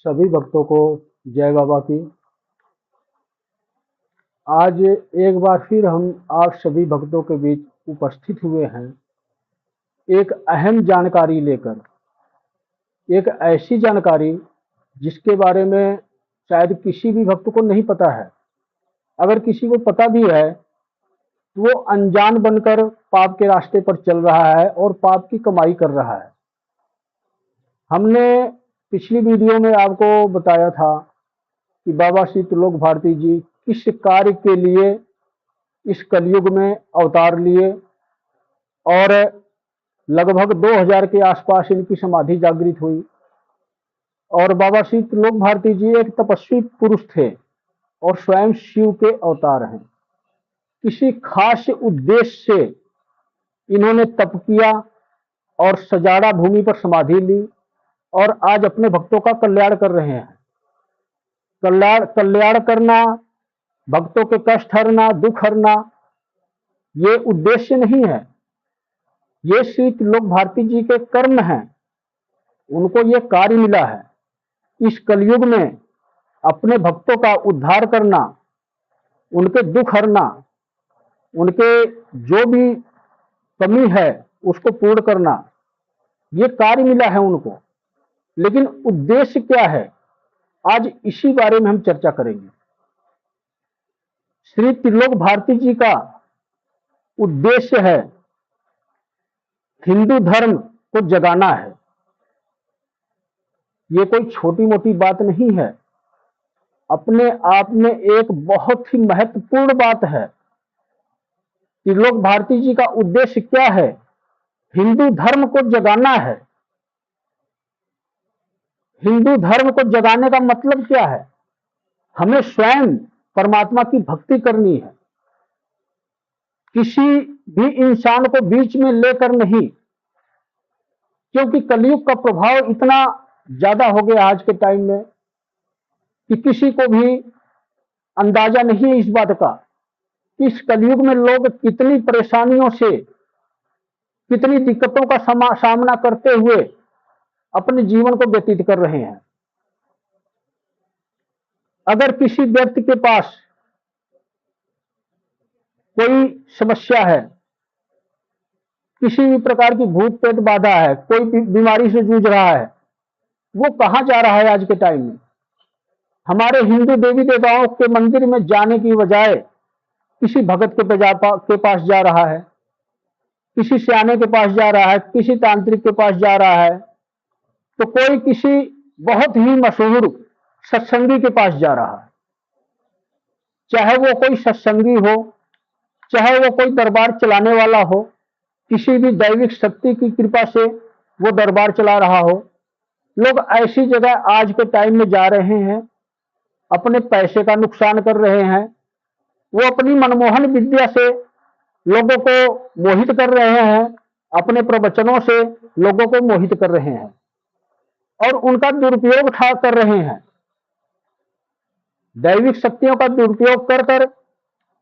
सभी भक्तों को जय बाबा की। आज एक बार फिर हम आप सभी भक्तों के बीच उपस्थित हुए हैं एक अहम जानकारी लेकर। एक ऐसी जानकारी जिसके बारे में शायद किसी भी भक्त को नहीं पता है। अगर किसी को पता भी है तो वो अनजान बनकर पाप के रास्ते पर चल रहा है और पाप की कमाई कर रहा है। हमने पिछली वीडियो में आपको बताया था कि बाबा श्री त्रिलोक भारती जी किस कार्य के लिए इस कलयुग में अवतार लिए और लगभग 2000 के आसपास इनकी समाधि जागृत हुई। और बाबा श्री त्रिलोक भारती जी एक तपस्वी पुरुष थे और स्वयं शिव के अवतार हैं। किसी खास उद्देश्य से इन्होंने तप किया और सजाड़ा भूमि पर समाधि ली और आज अपने भक्तों का कल्याण कर रहे हैं। कल्याण करना, भक्तों के कष्ट हरना, दुख हरना, ये उद्देश्य नहीं है। ये श्री त्रिलोक भारती जी के कर्म हैं। उनको ये कार्य मिला है इस कलयुग में अपने भक्तों का उद्धार करना, उनके दुख हरना, उनके जो भी कमी है उसको पूर्ण करना, ये कार्य मिला है उनको। लेकिन उद्देश्य क्या है, आज इसी बारे में हम चर्चा करेंगे। श्री त्रिलोक भारती जी का उद्देश्य है हिंदू धर्म को जगाना है। ये कोई छोटी मोटी बात नहीं है, अपने आप में एक बहुत ही महत्वपूर्ण बात है। त्रिलोक भारती जी का उद्देश्य क्या है? हिंदू धर्म को जगाना है। हिंदू धर्म को जगाने का मतलब क्या है? हमें स्वयं परमात्मा की भक्ति करनी है, किसी भी इंसान को बीच में लेकर नहीं। क्योंकि कलयुग का प्रभाव इतना ज्यादा हो गया आज के टाइम में कि किसी को भी अंदाजा नहीं है इस बात का कि इस कलयुग में लोग कितनी परेशानियों से, कितनी दिक्कतों का सामना करते हुए अपने जीवन को व्यतीत कर रहे हैं। अगर किसी व्यक्ति के पास कोई समस्या है, किसी भी प्रकार की भूत प्रेत बाधा है, कोई बीमारी से जूझ रहा है, वो कहां जा रहा है आज के टाइम में? हमारे हिंदू देवी देवताओं के मंदिर में जाने की बजाय किसी भगत के पास जा रहा है, किसी सियाने के पास जा रहा है, किसी तांत्रिक के पास जा रहा है, तो कोई किसी बहुत ही मशहूर सत्संगी के पास जा रहा है। चाहे वो कोई सत्संगी हो, चाहे वो कोई दरबार चलाने वाला हो, किसी भी दैविक शक्ति की कृपा से वो दरबार चला रहा हो, लोग ऐसी जगह आज के टाइम में जा रहे हैं, अपने पैसे का नुकसान कर रहे हैं। वो अपनी मनमोहन विद्या से लोगों को मोहित कर रहे हैं, अपने प्रवचनों से लोगों को मोहित कर रहे हैं और उनका दुरुपयोग कर रहे हैं। दैविक शक्तियों का दुरुपयोग कर कर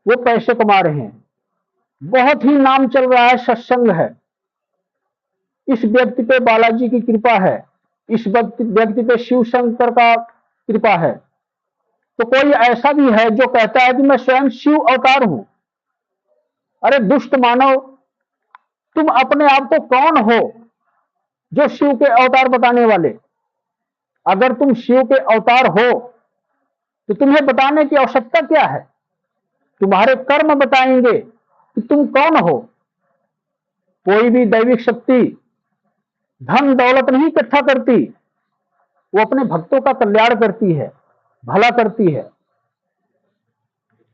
वो पैसे कमा रहे हैं। बहुत ही नाम चल रहा है, सत्संग है, इस व्यक्ति पे बालाजी की कृपा है, इस व्यक्ति पे शिव शंकर का कृपा है। तो कोई ऐसा भी है जो कहता है कि मैं स्वयं शिव अवतार हूं। अरे दुष्ट मानव, तुम अपने आप को कौन हो जो शिव के अवतार बताने वाले? अगर तुम शिव के अवतार हो तो तुम्हें बताने की आवश्यकता क्या है? तुम्हारे कर्म बताएंगे कि तुम कौन हो। कोई भी दैविक शक्ति धन दौलत नहीं इकट्ठा करती, वो अपने भक्तों का कल्याण करती है, भला करती है।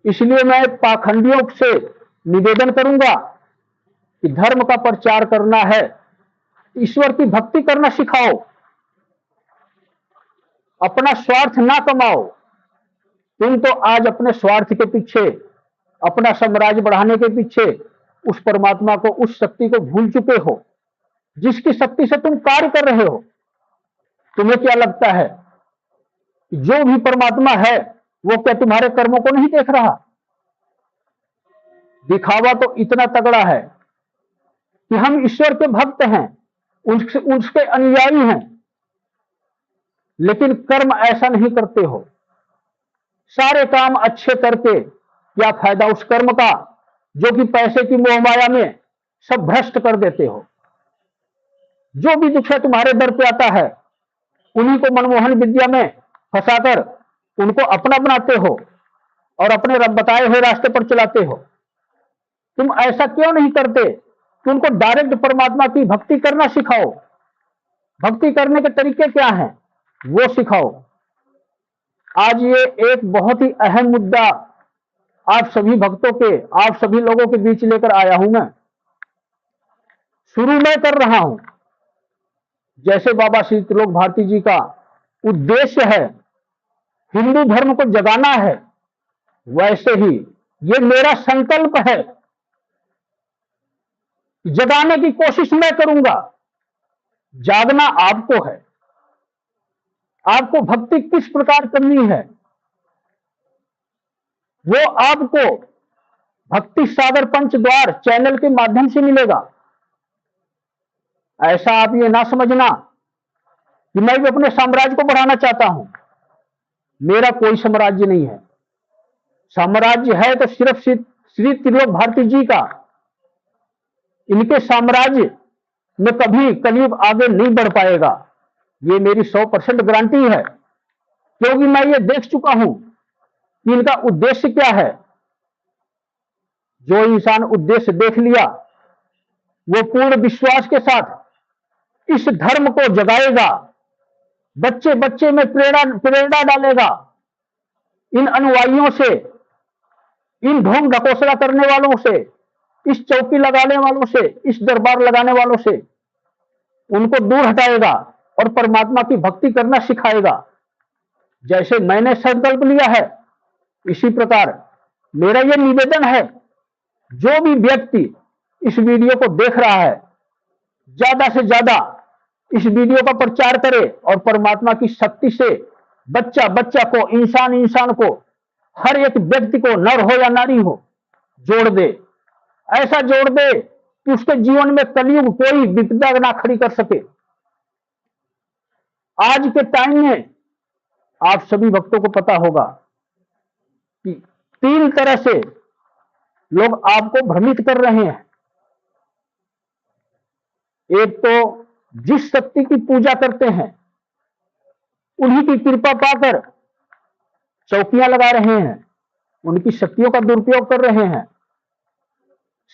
इसलिए मैं पाखंडियों से निवेदन करूंगा कि धर्म का प्रचार करना है, ईश्वर की भक्ति करना सिखाओ, अपना स्वार्थ ना कमाओ। तुम तो आज अपने स्वार्थ के पीछे, अपना साम्राज्य बढ़ाने के पीछे उस परमात्मा को, उस शक्ति को भूल चुके हो जिसकी शक्ति से तुम कार्य कर रहे हो। तुम्हें क्या लगता है जो भी परमात्मा है वो क्या तुम्हारे कर्मों को नहीं देख रहा? दिखावा तो इतना तगड़ा है कि हम ईश्वर के भक्त हैं, उसके अनुयायी हैं, लेकिन कर्म ऐसा नहीं करते हो। सारे काम अच्छे करके क्या फायदा उस कर्म का जो कि पैसे की मोहमाया में सब भ्रष्ट कर देते हो। जो भी दुखिया तुम्हारे दर पे आता है उन्हीं को मनमोहन विद्या में फंसाकर उनको अपना बनाते हो और अपने रब बताए हुए रास्ते पर चलाते हो। तुम ऐसा क्यों नहीं करते कि उनको डायरेक्ट परमात्मा की भक्ति करना सिखाओ। भक्ति करने के तरीके क्या हैं वो सिखाओ। आज ये एक बहुत ही अहम मुद्दा आप सभी भक्तों के, आप सभी लोगों के बीच लेकर आया हूं मैं। शुरू मैं कर रहा हूं। जैसे बाबा श्री त्रिलोक भारती जी का उद्देश्य है हिंदू धर्म को जगाना है, वैसे ही ये मेरा संकल्प है, जगाने की कोशिश मैं करूंगा। जागना आपको है। आपको भक्ति किस प्रकार करनी है वो आपको भक्ति सागर पंचद्वार चैनल के माध्यम से मिलेगा। ऐसा आप ये ना समझना कि मैं भी अपने साम्राज्य को बढ़ाना चाहता हूं। मेरा कोई साम्राज्य नहीं है। साम्राज्य है तो सिर्फ श्री त्रिलोक भारती जी का। इनके साम्राज्य में कभी कलयुग आगे नहीं बढ़ पाएगा, ये मेरी 100% गारंटी है, क्योंकि मैं ये देख चुका हूं कि इनका उद्देश्य क्या है। जो इंसान उद्देश्य देख लिया वो पूर्ण विश्वास के साथ इस धर्म को जगाएगा, बच्चे बच्चे में प्रेरणा डालेगा। इन अनुयायियों से, इन ढोंग ढकोसला करने वालों से, इस चौकी लगाने वालों से, इस दरबार लगाने वालों से उनको दूर हटाएगा और परमात्मा की भक्ति करना सिखाएगा। जैसे मैंने संकल्प लिया है इसी प्रकार मेरा यह निवेदन है, जो भी व्यक्ति इस वीडियो को देख रहा है ज्यादा से ज्यादा इस वीडियो का प्रचार करे और परमात्मा की शक्ति से बच्चा बच्चा को, इंसान इंसान को, हर एक व्यक्ति को, नर हो या नारी हो, जोड़ दे। ऐसा जोड़ दे कि उसके जीवन में कलयुग कोई विपदा ना खड़ी कर सके। आज के टाइम में आप सभी भक्तों को पता होगा कि 3 तरह से लोग आपको भ्रमित कर रहे हैं। एक तो जिस शक्ति की पूजा करते हैं उन्हीं की कृपा पाकर चौकियां लगा रहे हैं, उनकी शक्तियों का दुरुपयोग कर रहे हैं।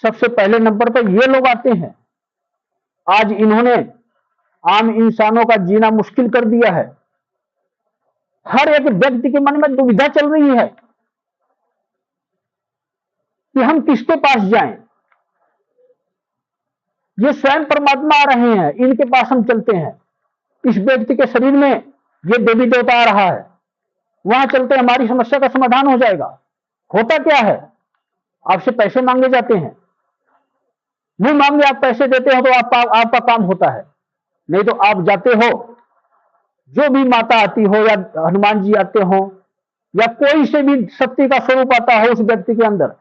सबसे पहले नंबर पर ये लोग आते हैं। आज इन्होंने आम इंसानों का जीना मुश्किल कर दिया है। हर एक व्यक्ति के मन में दुविधा चल रही है कि हम किसके पास जाएं। ये स्वयं परमात्मा आ रहे हैं, इनके पास हम चलते हैं। इस व्यक्ति के शरीर में ये देवी देवता आ रहा है, वहां चलते हमारी समस्या का समाधान हो जाएगा। होता क्या है, आपसे पैसे मांगे जाते हैं, मुंह मांगे आप पैसे देते हो तो आपका काम होता है। नहीं तो आप जाते हो, जो भी माता आती हो या हनुमान जी आते हो या कोई से भी शक्ति का स्वरूप आता हो उस व्यक्ति के अंदर,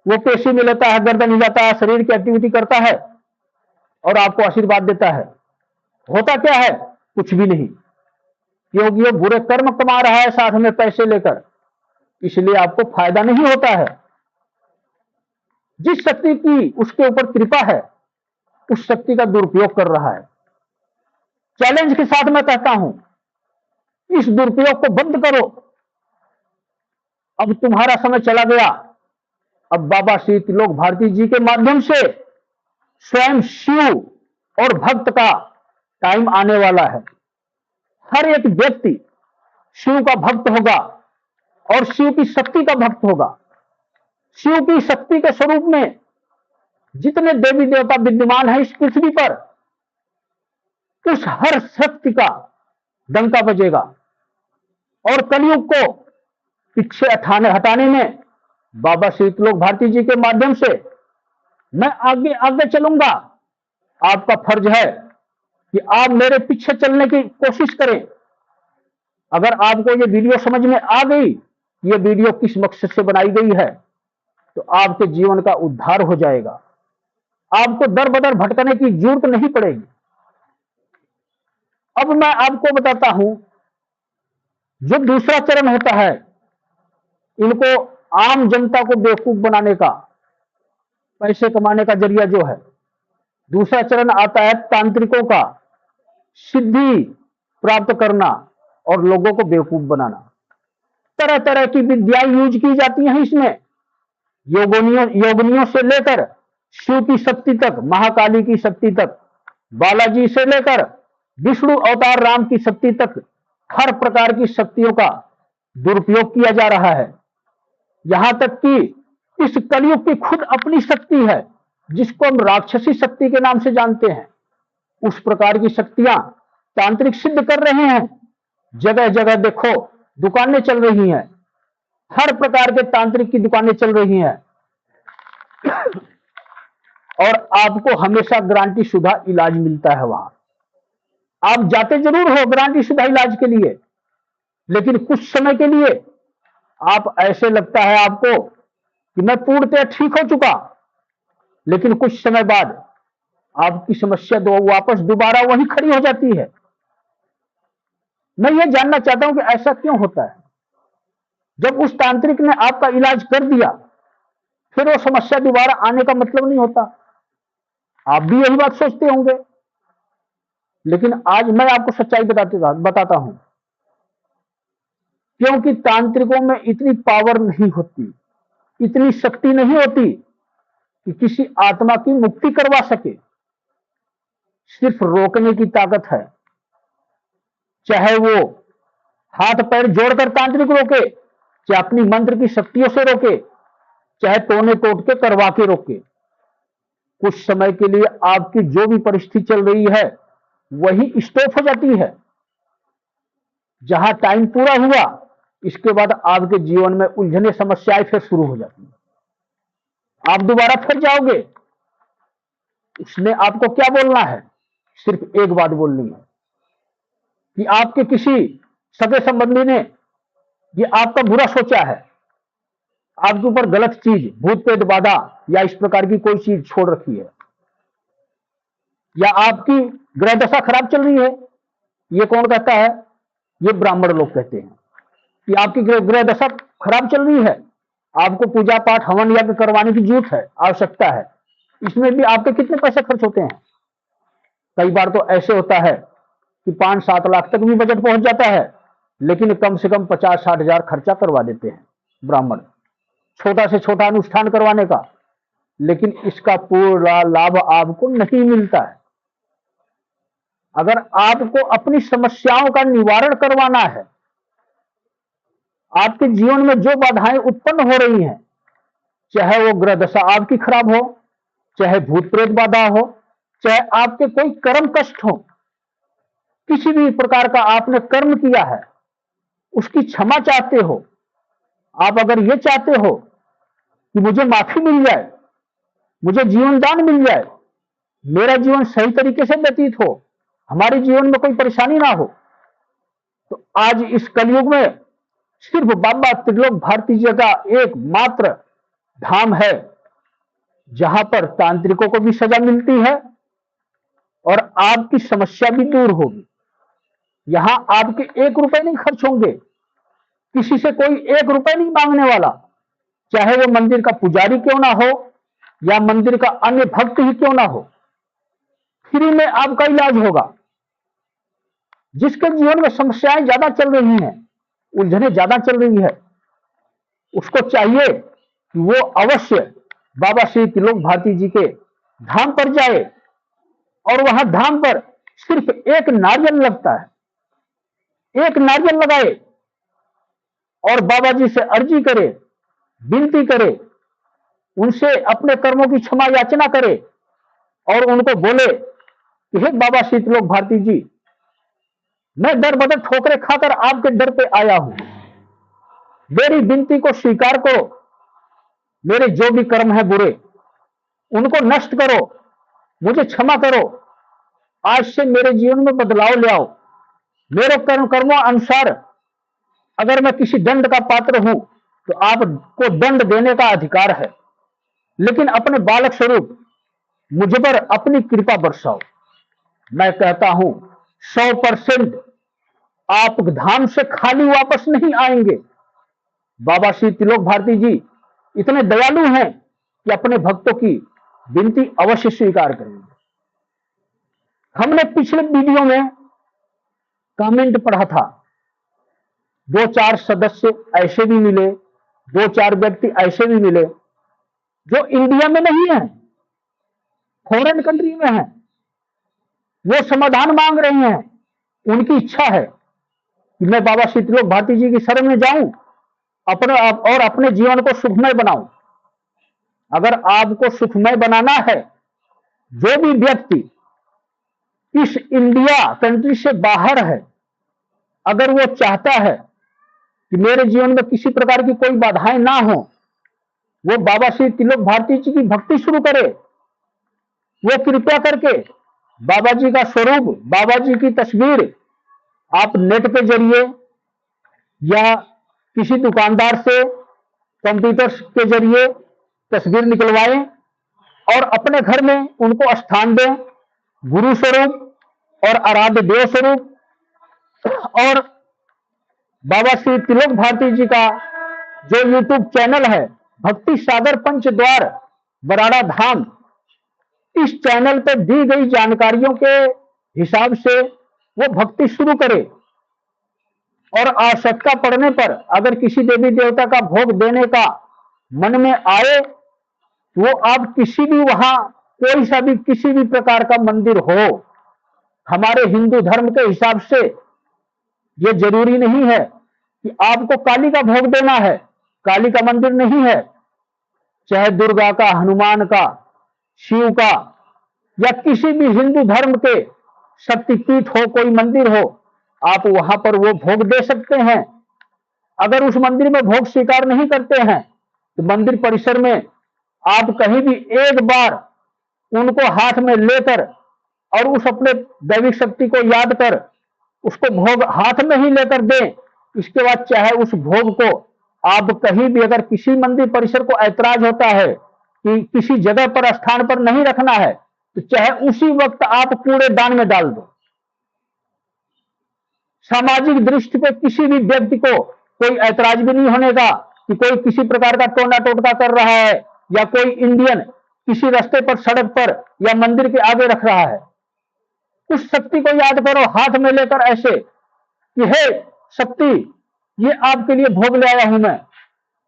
वो पेशी में लेता है, गर्दन हिलाता है, शरीर की एक्टिविटी करता है और आपको आशीर्वाद देता है। होता क्या है, कुछ भी नहीं, क्योंकि वो बुरे कर्म कमा रहा है साथ में पैसे लेकर, इसलिए आपको फायदा नहीं होता है। जिस शक्ति की उसके ऊपर कृपा है उस शक्ति का दुरुपयोग कर रहा है। चैलेंज के साथ मैं कहता हूं, इस दुरुपयोग को बंद करो। अब तुम्हारा समय चला गया। अब बाबा श्री त्रिलोक भारती जी के माध्यम से स्वयं शिव और भक्त का टाइम आने वाला है। हर एक व्यक्ति शिव का भक्त होगा और शिव की शक्ति का भक्त होगा। शिव की शक्ति के स्वरूप में जितने देवी देवता विद्यमान हैं इस पृथ्वी पर, उस हर शक्ति का डंका बजेगा और कलयुग को पीछे हटाने में बाबा श्री त्रिलोक भारती जी के माध्यम से मैं आगे आगे चलूंगा। आपका फर्ज है कि आप मेरे पीछे चलने की कोशिश करें। अगर आपको ये वीडियो समझ में आ गई, ये वीडियो किस मकसद से बनाई गई है, तो आपके जीवन का उद्धार हो जाएगा। आपको दर बदर भटकने की जरूरत नहीं पड़ेगी। अब मैं आपको बताता हूं, जो दूसरा चरण होता है, इनको आम जनता को बेवकूफ बनाने का, पैसे कमाने का जरिया जो है। दूसरा चरण आता है तांत्रिकों का, सिद्धि प्राप्त करना और लोगों को बेवकूफ बनाना। तरह तरह की विद्याएं यूज की जाती हैं इसमें, योगनियों से लेकर शिव की शक्ति तक, महाकाली की शक्ति तक, बालाजी से लेकर विष्णु अवतार राम की शक्ति तक, हर प्रकार की शक्तियों का दुरुपयोग किया जा रहा है। यहां तक कि इस कलयुग की खुद अपनी शक्ति है, जिसको हम राक्षसी शक्ति के नाम से जानते हैं, उस प्रकार की शक्तियां तांत्रिक सिद्ध कर रहे हैं। जगह जगह देखो दुकानें चल रही हैं, हर प्रकार के तांत्रिक की दुकानें चल रही हैं, और आपको हमेशा गारंटी शुदा इलाज मिलता है। वहां आप जाते जरूर हो गारंटी शुदा इलाज के लिए, लेकिन कुछ समय के लिए आप ऐसे लगता है आपको कि मैं पूर्णतः ठीक हो चुका, लेकिन कुछ समय बाद आपकी समस्या वापस दोबारा वही खड़ी हो जाती है। मैं ये जानना चाहता हूं कि ऐसा क्यों होता है। जब उस तांत्रिक ने आपका इलाज कर दिया, फिर वो समस्या दोबारा आने का मतलब नहीं होता। आप भी यही बात सोचते होंगे, लेकिन आज मैं आपको सच्चाई बताता हूं, क्योंकि तांत्रिकों में इतनी पावर नहीं होती, इतनी शक्ति नहीं होती कि किसी आत्मा की मुक्ति करवा सके। सिर्फ रोकने की ताकत है। चाहे वो हाथ पैर जोड़कर तांत्रिक रोके, चाहे अपनी मंत्र की शक्तियों से रोके, चाहे टोने टोटके करवा के रोके, कुछ समय के लिए आपकी जो भी परिस्थिति चल रही है वही स्टॉप हो जाती है। जहां टाइम पूरा हुआ, इसके बाद आपके जीवन में उलझने समस्याएं फिर शुरू हो जाती है। आप दोबारा फिर जाओगे। उसने आपको क्या बोलना है? सिर्फ एक बात बोलनी है कि आपके किसी सगे संबंधी ने ये आपका बुरा सोचा है, आपके ऊपर गलत चीज, भूत प्रेत बाधा या इस प्रकार की कोई चीज छोड़ रखी है, या आपकी ग्रह दशा खराब चल रही है। ये कौन कहता है? ये ब्राह्मण लोग कहते हैं कि आपकी ग्रह दशा खराब चल रही है, आपको पूजा पाठ हवन यज्ञ करवाने की जरूरत है, आवश्यकता है। इसमें भी आपके कितने पैसे खर्च होते हैं? कई बार तो ऐसे होता है कि 5-7 लाख तक भी बजट पहुंच जाता है, लेकिन कम से कम 50-60 हजार खर्चा करवा देते हैं ब्राह्मण, छोटा से छोटा अनुष्ठान करवाने का, लेकिन इसका पूरा लाभ आपको नहीं मिलता है। अगर आपको अपनी समस्याओं का निवारण करवाना है, आपके जीवन में जो बाधाएं उत्पन्न हो रही हैं, चाहे वो ग्रह दशा आपकी खराब हो, चाहे भूत प्रेत बाधा हो, चाहे आपके कोई कर्म कष्ट हो, किसी भी प्रकार का आपने कर्म किया है, उसकी क्षमा चाहते हो, आप अगर ये चाहते हो कि मुझे माफी मिल जाए, मुझे जीवन दान मिल जाए, मेरा जीवन सही तरीके से व्यतीत हो, हमारे जीवन में कोई परेशानी ना हो, तो आज इस कलयुग में सिर्फ बाबा त्रिलोक भारती जी का एकमात्र धाम है, जहां पर तांत्रिकों को भी सजा मिलती है और आपकी समस्या भी दूर होगी। यहां आपके 1 रुपए नहीं खर्च होंगे, किसी से कोई 1 रुपए नहीं मांगने वाला, चाहे वो मंदिर का पुजारी क्यों ना हो या मंदिर का अन्य भक्त ही क्यों ना हो, फ्री में आपका इलाज होगा। जिसके जीवन में समस्याएं ज्यादा चल रही हैं, उलझने ज्यादा चल रही है, उसको चाहिए कि वो अवश्य बाबा श्री त्रिलोक भारती जी के धाम पर जाए, और वहां धाम पर सिर्फ एक नारियल लगता है, एक नारियल लगाए और बाबा जी से अर्जी करे, विनती करे, उनसे अपने कर्मों की क्षमा याचना करे और उनको बोले कि हे बाबा श्री त्रिलोक भारती जी, मैं दर बदर ठोकरे खाकर आपके दर पे आया हूं, मेरी विनती को स्वीकार करो, मेरे जो भी कर्म है बुरे उनको नष्ट करो, मुझे क्षमा करो, आज से मेरे जीवन में बदलाव ले आओ। मेरे कर्मों अनुसार अगर मैं किसी दंड का पात्र हूं तो आपको दंड देने का अधिकार है, लेकिन अपने बालक स्वरूप मुझ पर अपनी कृपा बरसाओ। मैं कहता हूं 100% आप धाम से खाली वापस नहीं आएंगे। बाबा श्री तिलोक भारती जी इतने दयालु हैं कि अपने भक्तों की विनती अवश्य स्वीकार करेंगे। हमने पिछले वीडियो में कमेंट पढ़ा था, 2-4 सदस्य ऐसे भी मिले, 2-4 व्यक्ति ऐसे भी मिले जो इंडिया में नहीं है, फॉरेन कंट्री में है। वो समाधान मांग रहे हैं। उनकी इच्छा है कि मैं बाबा श्री तिलोक भारती जी की शरण में जाऊं और अपने जीवन को सुखमय बनाऊं। अगर आपको सुखमय बनाना है, जो भी व्यक्ति इस इंडिया कंट्री से बाहर है, अगर वो चाहता है कि मेरे जीवन में किसी प्रकार की कोई बाधाएं ना हो, वो बाबा श्री तिलोक भारती जी की भक्ति शुरू करे। वो कृपया करके बाबा जी का स्वरूप, बाबा जी की तस्वीर आप नेट के जरिए या किसी दुकानदार से कंप्यूटर के जरिए तस्वीर निकलवाएं और अपने घर में उनको स्थान दें। गुरु स्वरूप और आराध्य देव स्वरूप और बाबा श्री तिलोक भारती जी का जो यूट्यूब चैनल है, भक्ति सागर पंचद्वार बराड़ा धाम, इस चैनल पर दी गई जानकारियों के हिसाब से वो भक्ति शुरू करे। और आवश्यकता पड़ने पर अगर किसी देवी देवता का भोग देने का मन में आए, वो आप किसी भी वहां कोई सा भी किसी भी प्रकार का मंदिर हो, हमारे हिंदू धर्म के हिसाब से ये जरूरी नहीं है कि आपको काली का भोग देना है। काली का मंदिर नहीं है, चाहे दुर्गा का, हनुमान का, शिव का या किसी भी हिंदू धर्म के शक्तिपीठ हो, कोई मंदिर हो, आप वहां पर वो भोग दे सकते हैं। अगर उस मंदिर में भोग स्वीकार नहीं करते हैं तो मंदिर परिसर में आप कहीं भी एक बार उनको हाथ में लेकर और उस अपने दैविक शक्ति को याद कर उसको भोग हाथ में ही लेकर दें। इसके बाद चाहे उस भोग को आप कहीं भी, अगर किसी मंदिर परिसर को ऐतराज होता है कि किसी जगह पर, स्थान पर नहीं रखना है, तो चाहे उसी वक्त आप कूड़ेदान में डाल दो। सामाजिक दृष्टि पे किसी भी व्यक्ति को कोई ऐतराज भी नहीं होने का कि कोई किसी प्रकार का टोना टोटका कर रहा है या कोई इंडियन किसी रास्ते पर, सड़क पर या मंदिर के आगे रख रहा है। उस शक्ति को याद करो हाथ में लेकर ऐसे कि हे शक्ति, ये आपके लिए भोग ले आया हूं मैं।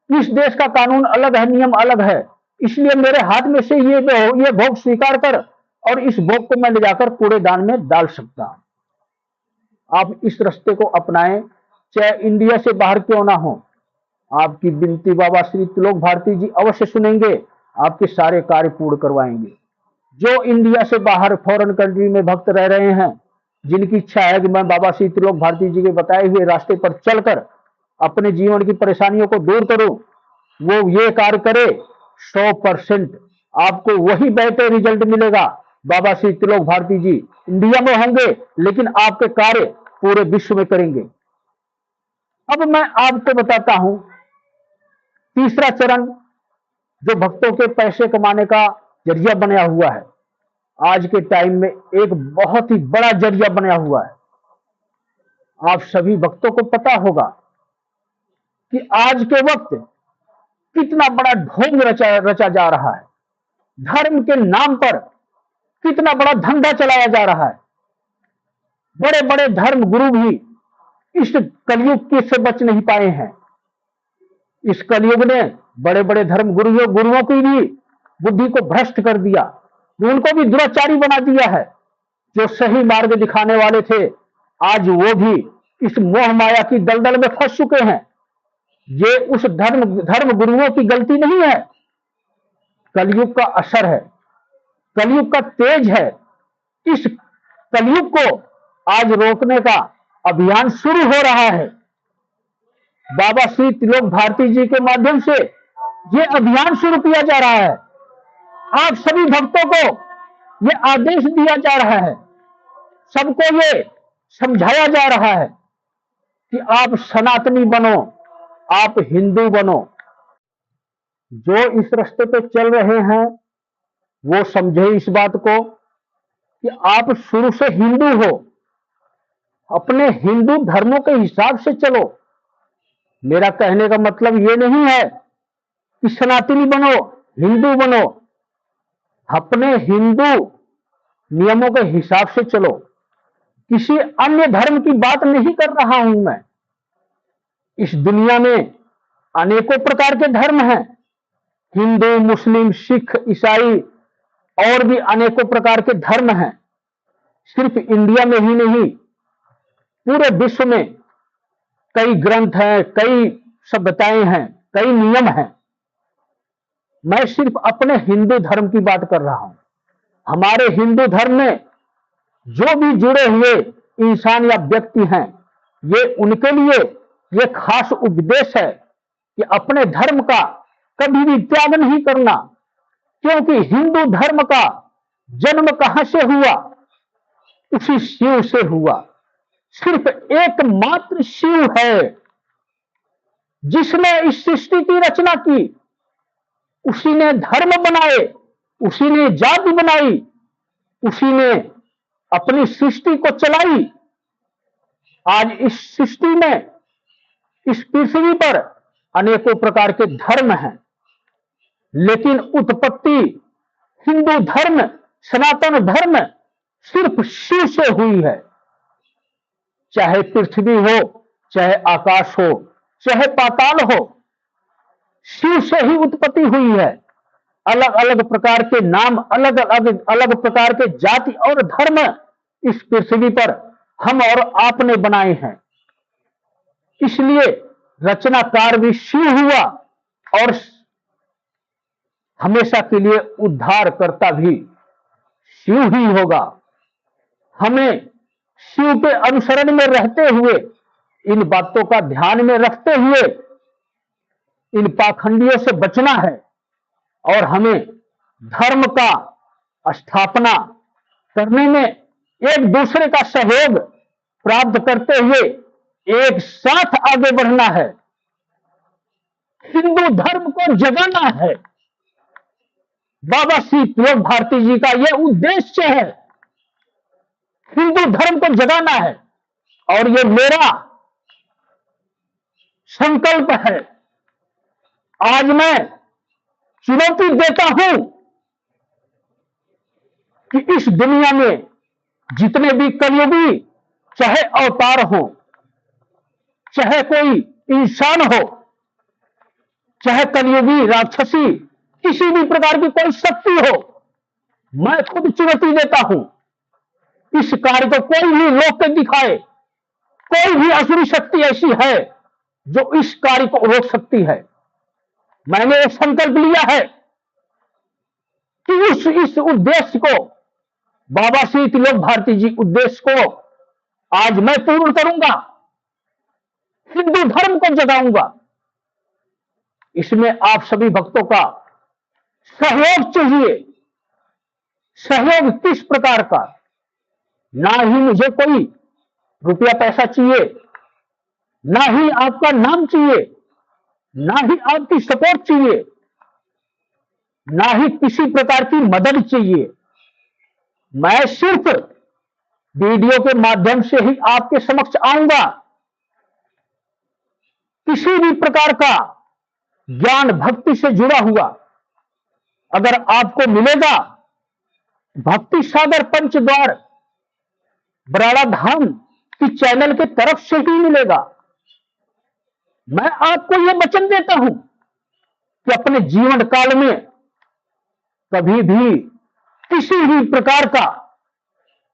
इस देश का कानून अलग है, नियम अलग है, इसलिए मेरे हाथ में से ये भोग स्वीकार कर और इस भोग को मैं ले जाकर कूड़ेदान में डाल सकता हूं। आप इस रास्ते को अपनाएं, चाहे इंडिया से बाहर क्यों ना हो। आपकी विनती बाबा श्री तिलोक भारती जी अवश्य सुनेंगे, आपके सारे कार्य पूर्ण करवाएंगे। जो इंडिया से बाहर फॉरेन कंट्री में भक्त रह रहे हैं, जिनकी इच्छा है कि मैं बाबा श्री तिलोक भारती जी के बताए हुए रास्ते पर चलकर अपने जीवन की परेशानियों को दूर करूं, वो ये कार्य करे, 100% आपको वही बेहतर रिजल्ट मिलेगा। बाबा श्री तिलोक भारती जी इंडिया में होंगे लेकिन आपके कार्य पूरे विश्व में करेंगे। अब मैं आपको बताता हूं तीसरा चरण जो भक्तों के पैसे कमाने का जरिया बना हुआ है। आज के टाइम में एक बहुत ही बड़ा जरिया बना हुआ है। आप सभी भक्तों को पता होगा कि आज के वक्त कितना बड़ा ढोंग रचा जा रहा है। धर्म के नाम पर कितना बड़ा धंधा चलाया जा रहा है। बड़े बड़े धर्म गुरु भी इस कलयुग से बच नहीं पाए हैं। इस कलयुग ने बड़े बड़े धर्म गुरुओं की भी बुद्धि को भ्रष्ट कर दिया, उनको भी दुराचारी बना दिया है। जो सही मार्ग दिखाने वाले थे, आज वो भी इस मोह माया की दलदल में फंस चुके हैं। ये उस धर्म गुरुओं की गलती नहीं है, कलयुग का असर है, कलयुग का तेज है। इस कलयुग को आज रोकने का अभियान शुरू हो रहा है। बाबा श्री तिलोक भारती जी के माध्यम से ये अभियान शुरू किया जा रहा है। आप सभी भक्तों को ये आदेश दिया जा रहा है, सबको ये समझाया जा रहा है कि आप सनातनी बनो, आप हिंदू बनो। जो इस रास्ते पे चल रहे हैं वो समझे इस बात को कि आप शुरू से हिंदू हो, अपने हिंदू धर्मों के हिसाब से चलो। मेरा कहने का मतलब ये नहीं है कि सनातनी बनो, हिंदू बनो। अपने हिंदू नियमों के हिसाब से चलो। किसी अन्य धर्म की बात नहीं कर रहा हूं मैं। इस दुनिया में अनेकों प्रकार के धर्म हैं, हिंदू, मुस्लिम, सिख, ईसाई और भी अनेकों प्रकार के धर्म हैं। सिर्फ इंडिया में ही नहीं, पूरे विश्व में कई ग्रंथ हैं, कई सभ्यताएं हैं, कई नियम हैं। मैं सिर्फ अपने हिंदू धर्म की बात कर रहा हूं। हमारे हिंदू धर्म में जो भी जुड़े हुए इंसान या व्यक्ति हैं, ये उनके लिए ये खास उपदेश है कि अपने धर्म का कभी भी त्याग नहीं करना। क्योंकि हिंदू धर्म का जन्म कहां से हुआ? उसी शिव से हुआ। सिर्फ एकमात्र शिव है जिसने इस सृष्टि की रचना की। उसी ने धर्म बनाए, उसी ने जाति बनाई, उसी ने अपनी सृष्टि को चलाई। आज इस सृष्टि में, इस पृथ्वी पर अनेकों प्रकार के धर्म हैं, लेकिन उत्पत्ति हिंदू धर्म, सनातन धर्म सिर्फ शिव से हुई है। चाहे पृथ्वी हो, चाहे आकाश हो, चाहे पाताल हो, शिव से ही उत्पत्ति हुई है। अलग अलग प्रकार के नाम, अलग अलग प्रकार के जाति और धर्म इस पृथ्वी पर हम और आपने बनाए हैं। इसलिए रचनाकार भी शिव हुआ और हमेशा के लिए उद्धार करता भी शिव ही होगा। हमें शिव के अनुसरण में रहते हुए, इन बातों का ध्यान में रखते हुए इन पाखंडियों से बचना है और हमें धर्म का स्थापना करने में एक दूसरे का सहयोग प्राप्त करते हुए एक साथ आगे बढ़ना है। हिंदू धर्म को जगाना है। बाबा श्री त्रिलोक भारती जी का यह उद्देश्य है, हिंदू धर्म को जगाना है। और यह मेरा संकल्प है। आज मैं चुनौती देता हूं कि इस दुनिया में जितने भी कलयुगी, चाहे अवतार हो, चाहे कोई इंसान हो, चाहे कलयुगी राक्षसी, किसी भी प्रकार की कोई शक्ति हो, मैं खुद चुनौती देता हूं। इस कार्य को कोई भी रोक के दिखाए। कोई भी असुरी शक्ति ऐसी है जो इस कार्य को रोक सकती है। मैंने एक संकल्प लिया है कि इस उद्देश्य को, बाबा श्री त्रिलोक भारती जी उद्देश्य को आज मैं पूर्ण करूंगा। हिंदू धर्म को जगाऊंगा। इसमें आप सभी भक्तों का सहयोग चाहिए। सहयोग किस प्रकार का? ना ही मुझे कोई रुपया पैसा चाहिए, ना ही आपका नाम चाहिए, ना ही आपकी सपोर्ट चाहिए, ना ही किसी प्रकार की मदद चाहिए। मैं सिर्फ वीडियो के माध्यम से ही आपके समक्ष आऊंगा। किसी भी प्रकार का ज्ञान भक्ति से जुड़ा हुआ अगर आपको मिलेगा, भक्ति सागर पंचद्वार बराड़ा धाम की चैनल के तरफ से ही मिलेगा। मैं आपको यह वचन देता हूं कि अपने जीवन काल में कभी भी किसी भी प्रकार का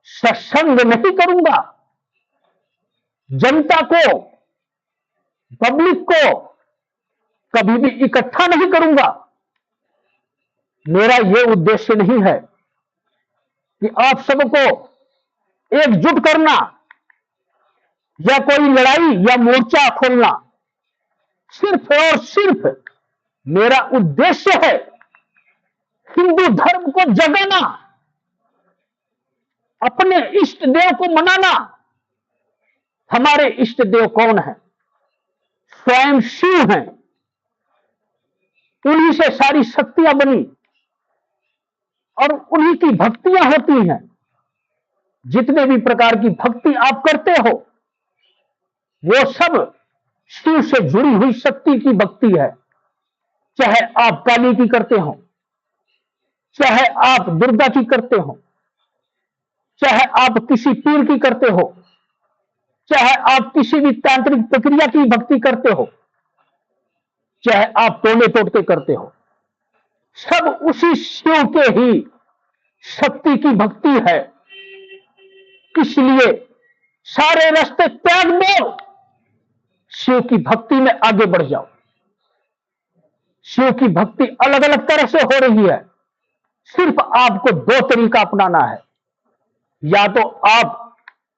सत्संग नहीं करूंगा। जनता को, पब्लिक को कभी भी इकट्ठा नहीं करूंगा। मेरा यह उद्देश्य नहीं है कि आप सबको एकजुट करना या कोई लड़ाई या मोर्चा खोलना। सिर्फ और सिर्फ मेरा उद्देश्य है हिंदू धर्म को जगाना, अपने इष्ट देव को मनाना। हमारे इष्ट देव कौन है? स्वयं शिव हैं। उन्हीं से सारी शक्तियां बनी और उन्हीं की भक्तियां होती हैं। जितने भी प्रकार की भक्ति आप करते हो वो सब शिव से जुड़ी हुई शक्ति की भक्ति है। चाहे आप काली की करते हो, चाहे आप दुर्गा की करते हो, चाहे आप किसी पीर की करते हो, चाहे आप किसी भी तांत्रिक प्रक्रिया की भक्ति करते हो, चाहे आप टोले टोटके करते हो, सब उसी शिव के ही शक्ति की भक्ति है। इसलिए सारे रास्ते त्याग दो, शिव की भक्ति में आगे बढ़ जाओ। शिव की भक्ति अलग अलग तरह से हो रही है, सिर्फ आपको दो तरीका अपनाना है। या तो आप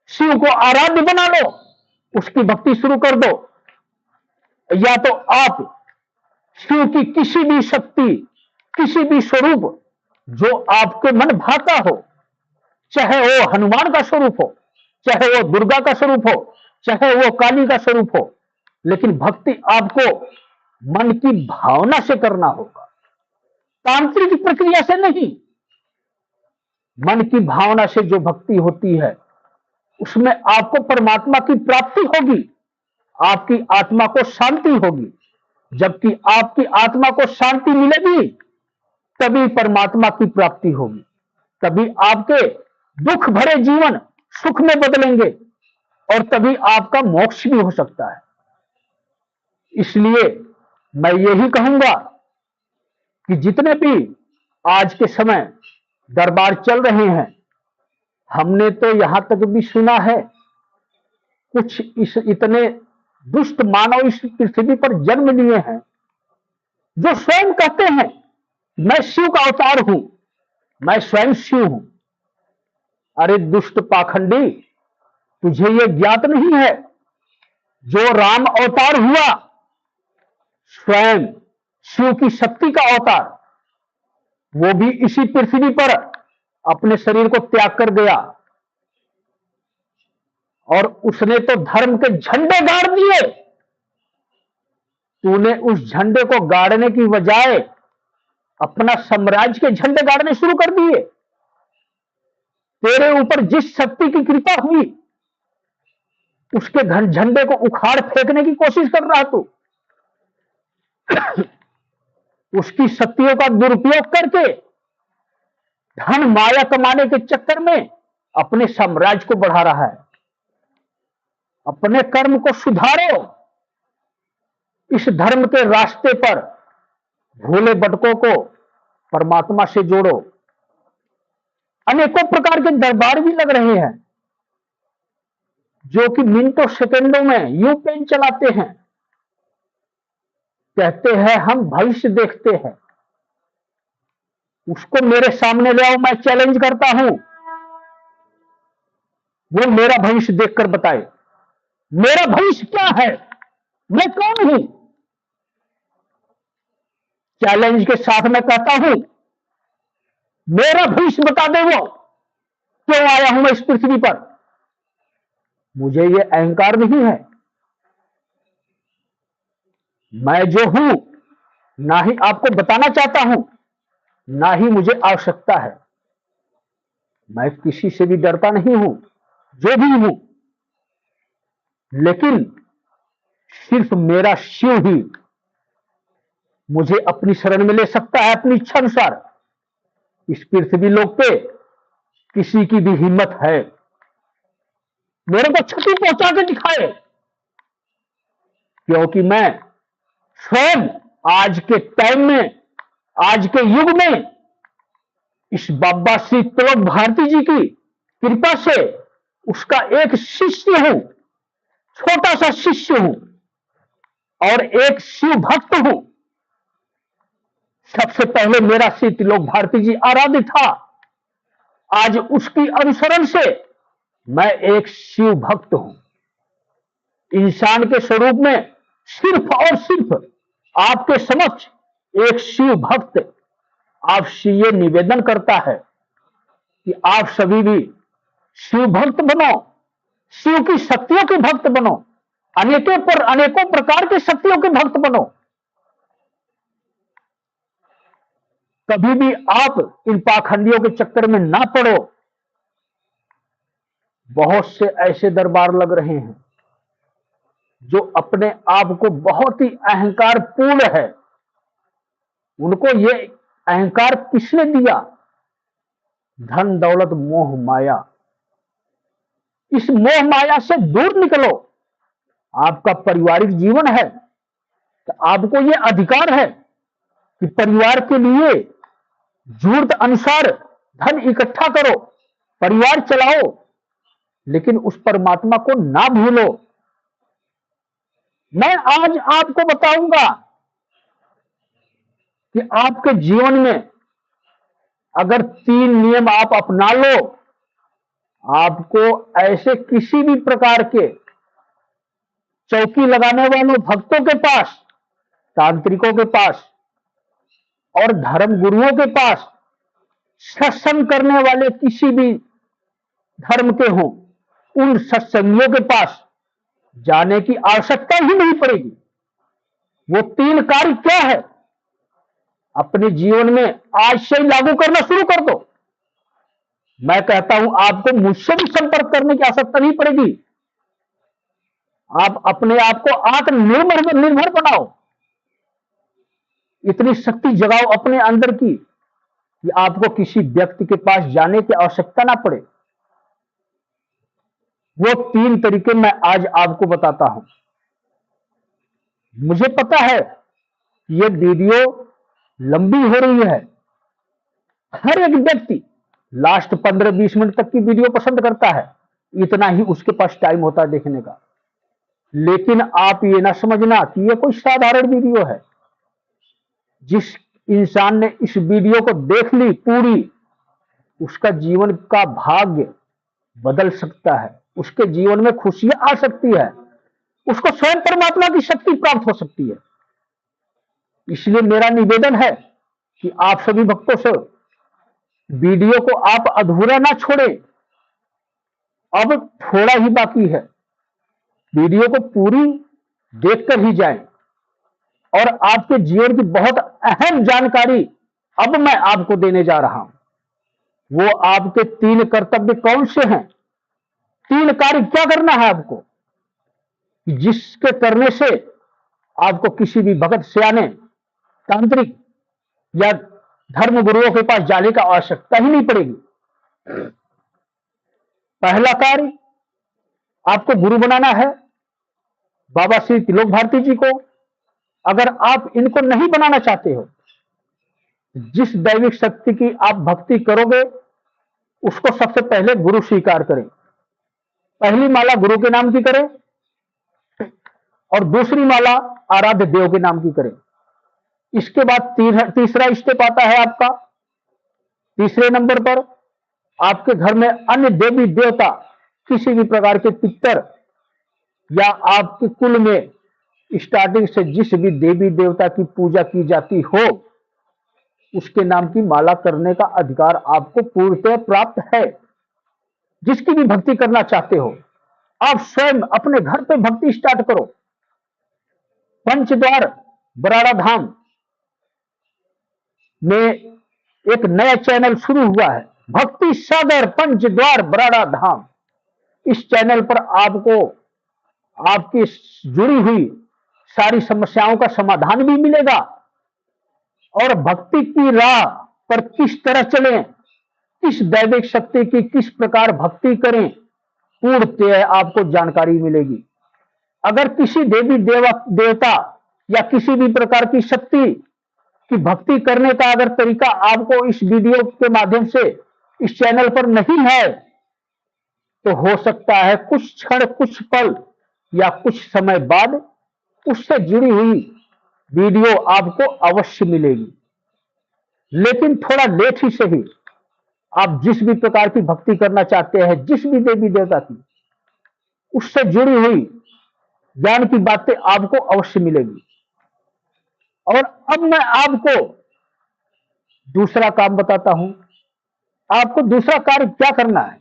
शिव को आराध्य बना लो, उसकी भक्ति शुरू कर दो, या तो आप शिव की किसी भी शक्ति, किसी भी स्वरूप जो आपके मन भाता हो, चाहे वो हनुमान का स्वरूप हो, चाहे वो दुर्गा का स्वरूप हो, चाहे वो काली का स्वरूप हो, लेकिन भक्ति आपको मन की भावना से करना होगा, तांत्रिक प्रक्रिया से नहीं। मन की भावना से जो भक्ति होती है उसमें आपको परमात्मा की प्राप्ति होगी, आपकी आत्मा को शांति होगी। जबकि आपकी आत्मा को शांति मिलेगी तभी परमात्मा की प्राप्ति होगी, तभी आपके दुख भरे जीवन सुख में बदलेंगे और तभी आपका मोक्ष भी हो सकता है। इसलिए मैं यही कहूंगा कि जितने भी आज के समय दरबार चल रहे हैं, हमने तो यहां तक भी सुना है कुछ इतने दुष्ट मानव इस पृथ्वी पर जन्म लिए हैं जो स्वयं कहते हैं मैं शिव का अवतार हूं, मैं स्वयं शिव हूं। अरे दुष्ट पाखंडी, तुझे यह ज्ञात नहीं है जो राम अवतार हुआ स्वयं शिव की शक्ति का अवतार, वो भी इसी पृथ्वी पर अपने शरीर को त्याग कर गया और उसने तो धर्म के झंडे गाड़ दिए। तूने उस झंडे को गाड़ने की बजाय अपना साम्राज्य के झंडे गाड़ने शुरू कर दिए। तेरे ऊपर जिस शक्ति की कृपा हुई उसके झंडे को उखाड़ फेंकने की कोशिश कर रहा तू। उसकी शक्तियों का दुरुपयोग करके धन माया कमाने के चक्कर में अपने साम्राज्य को बढ़ा रहा है। अपने कर्म को सुधारो, इस धर्म के रास्ते पर भोले भटकों को परमात्मा से जोड़ो। अनेकों प्रकार के दरबार भी लग रहे हैं जो कि मिनटों सेकंडों में यूं पेन चलाते हैं, कहते हैं हम भविष्य देखते हैं। उसको मेरे सामने ले आओ, मैं चैलेंज करता हूं, वो मेरा भविष्य देखकर बताए मेरा भविष्य क्या है, मैं कौन हूं। चैलेंज के साथ मैं कहता हूं मेरा भविष्य बता दे वो, क्यों आया हूं मैं इस पृथ्वी पर। मुझे ये अहंकार नहीं है, मैं जो हूं ना ही आपको बताना चाहता हूं, ना ही मुझे आवश्यकता है। मैं किसी से भी डरता नहीं हूं, जो भी हूं, लेकिन सिर्फ मेरा शिव ही मुझे अपनी शरण में ले सकता है अपनी इच्छा अनुसार। इस पृथ्वी लोक पे किसी की भी हिम्मत है मेरे को क्षति पहुंचा के दिखाए, क्योंकि मैं स्वयं आज के टाइम में, आज के युग में इस बाबा श्री तिलक भारती जी की कृपा से उसका एक शिष्य हूं, छोटा सा शिष्य हूं और एक शिव भक्त हूं। सबसे पहले मेरा श्री तिलक भारती जी आराध्य था, आज उसकी अनुसरण से मैं एक शिव भक्त हूं। इंसान के स्वरूप में सिर्फ और सिर्फ आपके समक्ष एक शिव भक्त आपसे ये निवेदन करता है कि आप सभी भी शिव भक्त बनो, शिव की शक्तियों के भक्त बनो, अनेकों प्रकार की शक्तियों के भक्त बनो। कभी भी आप इन पाखंडियों के चक्कर में ना पड़ो। बहुत से ऐसे दरबार लग रहे हैं जो अपने आप को बहुत ही अहंकार पूर्ण है। उनको ये अहंकार किसने दिया? धन दौलत मोह माया। इस मोह माया से दूर निकलो। आपका पारिवारिक जीवन है तो आपको ये अधिकार है कि परिवार के लिए जरूरत अनुसार धन इकट्ठा करो, परिवार चलाओ, लेकिन उस परमात्मा को ना भूलो। मैं आज आपको बताऊंगा कि आपके जीवन में अगर 3 नियम आप अपना लो, आपको ऐसे किसी भी प्रकार के चौकी लगाने वालों भक्तों के पास, तांत्रिकों के पास और धर्म गुरुओं के पास, सत्संग करने वाले किसी भी धर्म के हों, उन सत्संगियों के पास जाने की आवश्यकता ही नहीं पड़ेगी। वो 3 कार्य क्या है, अपने जीवन में आज से ही लागू करना शुरू कर दो। मैं कहता हूं आपको मुझसे भी संपर्क करने की आवश्यकता नहीं पड़ेगी। आप अपने आप को आत्मनिर्भर बनाओ। इतनी शक्ति जगाओ अपने अंदर की कि आपको किसी व्यक्ति के पास जाने की आवश्यकता ना पड़े। वो 3 तरीके मैं आज आपको बताता हूं। मुझे पता है ये वीडियो लंबी हो रही है। हर एक व्यक्ति लास्ट 15-20 मिनट तक की वीडियो पसंद करता है, इतना ही उसके पास टाइम होता है देखने का। लेकिन आप ये ना समझना कि ये कोई साधारण वीडियो है। जिस इंसान ने इस वीडियो को देख ली पूरी, उसका जीवन का भाग्य बदल सकता है, उसके जीवन में खुशियां आ सकती है, उसको स्वयं परमात्मा की शक्ति प्राप्त हो सकती है। इसलिए मेरा निवेदन है कि आप सभी भक्तों से वीडियो को आप अधूरा ना छोड़ें। अब थोड़ा ही बाकी है, वीडियो को पूरी देखकर ही जाएं और आपके जीवन की बहुत अहम जानकारी अब मैं आपको देने जा रहा हूं। वो आपके 3 कर्तव्य कौन से हैं, 3 कार्य क्या करना है आपको, जिसके करने से आपको किसी भी भगत सियाने तांत्रिक या धर्म गुरुओं के पास जाने का आवश्यकता ही नहीं पड़ेगी। पहला कार्य, आपको गुरु बनाना है बाबा श्री त्रिलोक भारती जी को। अगर आप इनको नहीं बनाना चाहते हो, जिस दैविक शक्ति की आप भक्ति करोगे उसको सबसे पहले गुरु स्वीकार करें। पहली माला गुरु के नाम की करें और दूसरी माला आराध्य देव के नाम की करें। इसके बाद तीसरा स्टेप आता है आपका। तीसरे नंबर पर आपके घर में अन्य देवी देवता, किसी भी प्रकार के पितर या आपके कुल में स्टार्टिंग से जिस भी देवी देवता की पूजा की जाती हो, उसके नाम की माला करने का अधिकार आपको पूर्णतः प्राप्त है। जिसकी भी भक्ति करना चाहते हो, आप स्वयं अपने घर पे भक्ति स्टार्ट करो। पंचद्वार बराड़ा धाम में एक नया चैनल शुरू हुआ है, भक्ति सागर पंचद्वार बराड़ा धाम। इस चैनल पर आपको आपकी जुड़ी हुई सारी समस्याओं का समाधान भी मिलेगा और भक्ति की राह पर किस तरह चलें, किस दैविक शक्ति की किस प्रकार भक्ति करें, पूर्णतः आपको जानकारी मिलेगी। अगर किसी देवी देवता या किसी भी प्रकार की शक्ति की भक्ति करने का अगर तरीका आपको इस वीडियो के माध्यम से इस चैनल पर नहीं है, तो हो सकता है कुछ क्षण, कुछ पल या कुछ समय बाद उससे जुड़ी हुई वीडियो आपको अवश्य मिलेगी। लेकिन थोड़ा लेट ही सही, आप जिस भी प्रकार की भक्ति करना चाहते हैं, जिस भी देवी देवता की, उससे जुड़ी हुई ज्ञान की बातें आपको अवश्य मिलेगी। और अब मैं आपको दूसरा काम बताता हूं। आपको दूसरा कार्य क्या करना है।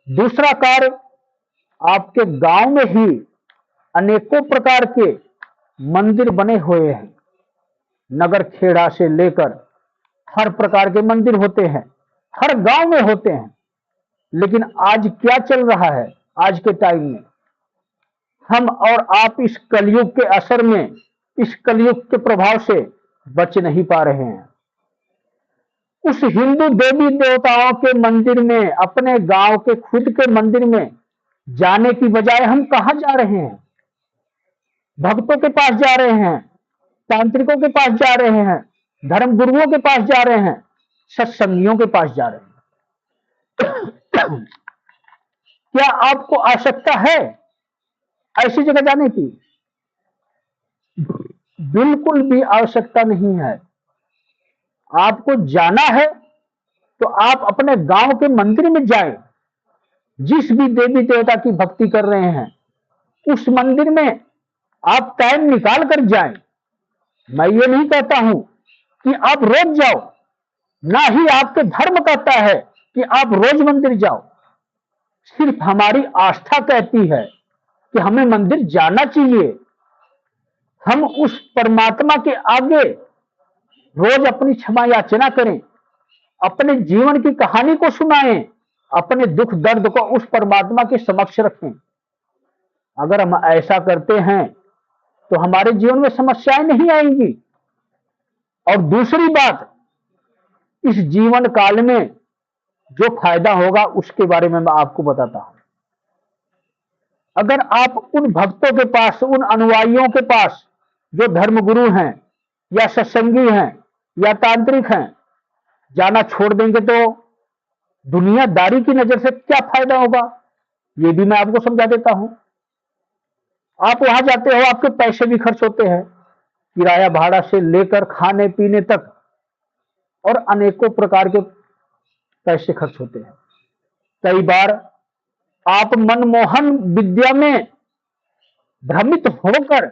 दूसरा कार्य, आपके गांव में ही अनेकों प्रकार के मंदिर बने हुए हैं। नगर खेड़ा से लेकर हर प्रकार के मंदिर होते हैं, हर गांव में होते हैं। लेकिन आज क्या चल रहा है? आज के टाइम में हम और आप इस कलयुग के असर में, इस कलयुग के प्रभाव से बच नहीं पा रहे हैं। उस हिंदू देवी देवताओं के मंदिर में, अपने गांव के खुद के मंदिर में जाने की बजाय हम कहां जा रहे हैं? भक्तों के पास जा रहे हैं, तांत्रिकों के पास जा रहे हैं, धर्म गुरुओं के पास जा रहे हैं, सत्संगियों के पास जा रहे हैं। क्या आपको आवश्यकता है ऐसी जगह जाने की? बिल्कुल भी आवश्यकता नहीं है। आपको जाना है तो आप अपने गांव के मंदिर में जाएं। जिस भी देवी देवता की भक्ति कर रहे हैं उस मंदिर में आप टाइम निकाल कर जाएं। मैं ये नहीं कहता हूं कि आप रोज जाओ, ना ही आपके धर्म कहता है कि आप रोज मंदिर जाओ। सिर्फ हमारी आस्था कहती है कि हमें मंदिर जाना चाहिए। हम उस परमात्मा के आगे रोज अपनी क्षमा याचना करें, अपने जीवन की कहानी को सुनाएं, अपने दुख दर्द को उस परमात्मा के समक्ष रखें। अगर हम ऐसा करते हैं तो हमारे जीवन में समस्याएं नहीं आएंगी। और दूसरी बात, इस जीवन काल में जो फायदा होगा उसके बारे में मैं आपको बताता हूं। अगर आप उन भक्तों के पास, उन अनुयायियों के पास जो धर्मगुरु हैं या सत्संगी हैं या तांत्रिक हैं, जाना छोड़ देंगे तो दुनियादारी की नजर से क्या फायदा होगा, ये भी मैं आपको समझा देता हूं। आप वहां जाते हो, आपके पैसे भी खर्च होते हैं, किराया भाड़ा से लेकर खाने पीने तक, और अनेकों प्रकार के पैसे खर्च होते हैं। कई बार आप मनमोहन विद्या में भ्रमित होकर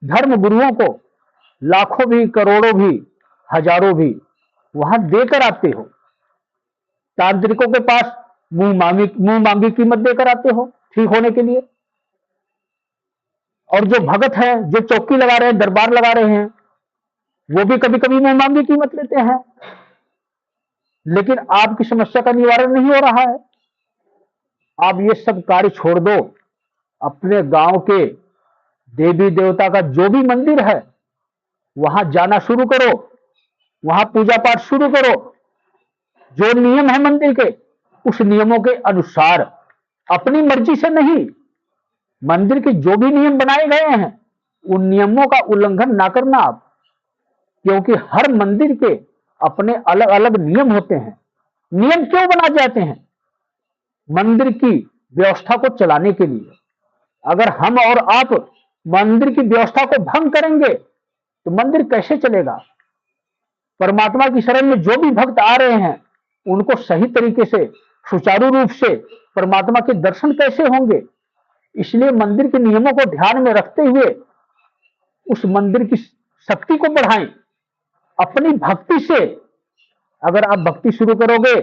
धर्म गुरुओं को लाखों भी, करोड़ों भी, हजारों भी वहां देकर आते हो। तांत्रिकों के पास मुंह मांगी कीमत देकर आते हो ठीक होने के लिए। और जो भगत हैं, जो चौकी लगा रहे हैं, दरबार लगा रहे हैं, वो भी कभी कभी मुंह मांगी कीमत लेते हैं, लेकिन आपकी समस्या का निवारण नहीं हो रहा है। आप ये सब कार्य छोड़ दो, अपने गांव के देवी देवता का जो भी मंदिर है वहां जाना शुरू करो, वहां पूजा पाठ शुरू करो। जो नियम है मंदिर के, उस नियमों के अनुसार, अपनी मर्जी से नहीं, मंदिर के जो भी नियम बनाए गए हैं उन नियमों का उल्लंघन ना करना आप, क्योंकि हर मंदिर के अपने अलग अलग नियम होते हैं। नियम क्यों बनाए जाते हैं? मंदिर की व्यवस्था को चलाने के लिए। अगर हम और आप मंदिर की व्यवस्था को भंग करेंगे तो मंदिर कैसे चलेगा? परमात्मा की शरण में जो भी भक्त आ रहे हैं उनको सही तरीके से, सुचारू रूप से परमात्मा के दर्शन कैसे होंगे? इसलिए मंदिर के नियमों को ध्यान में रखते हुए उस मंदिर की शक्ति को बढ़ाएं अपनी भक्ति से। अगर आप भक्ति शुरू करोगे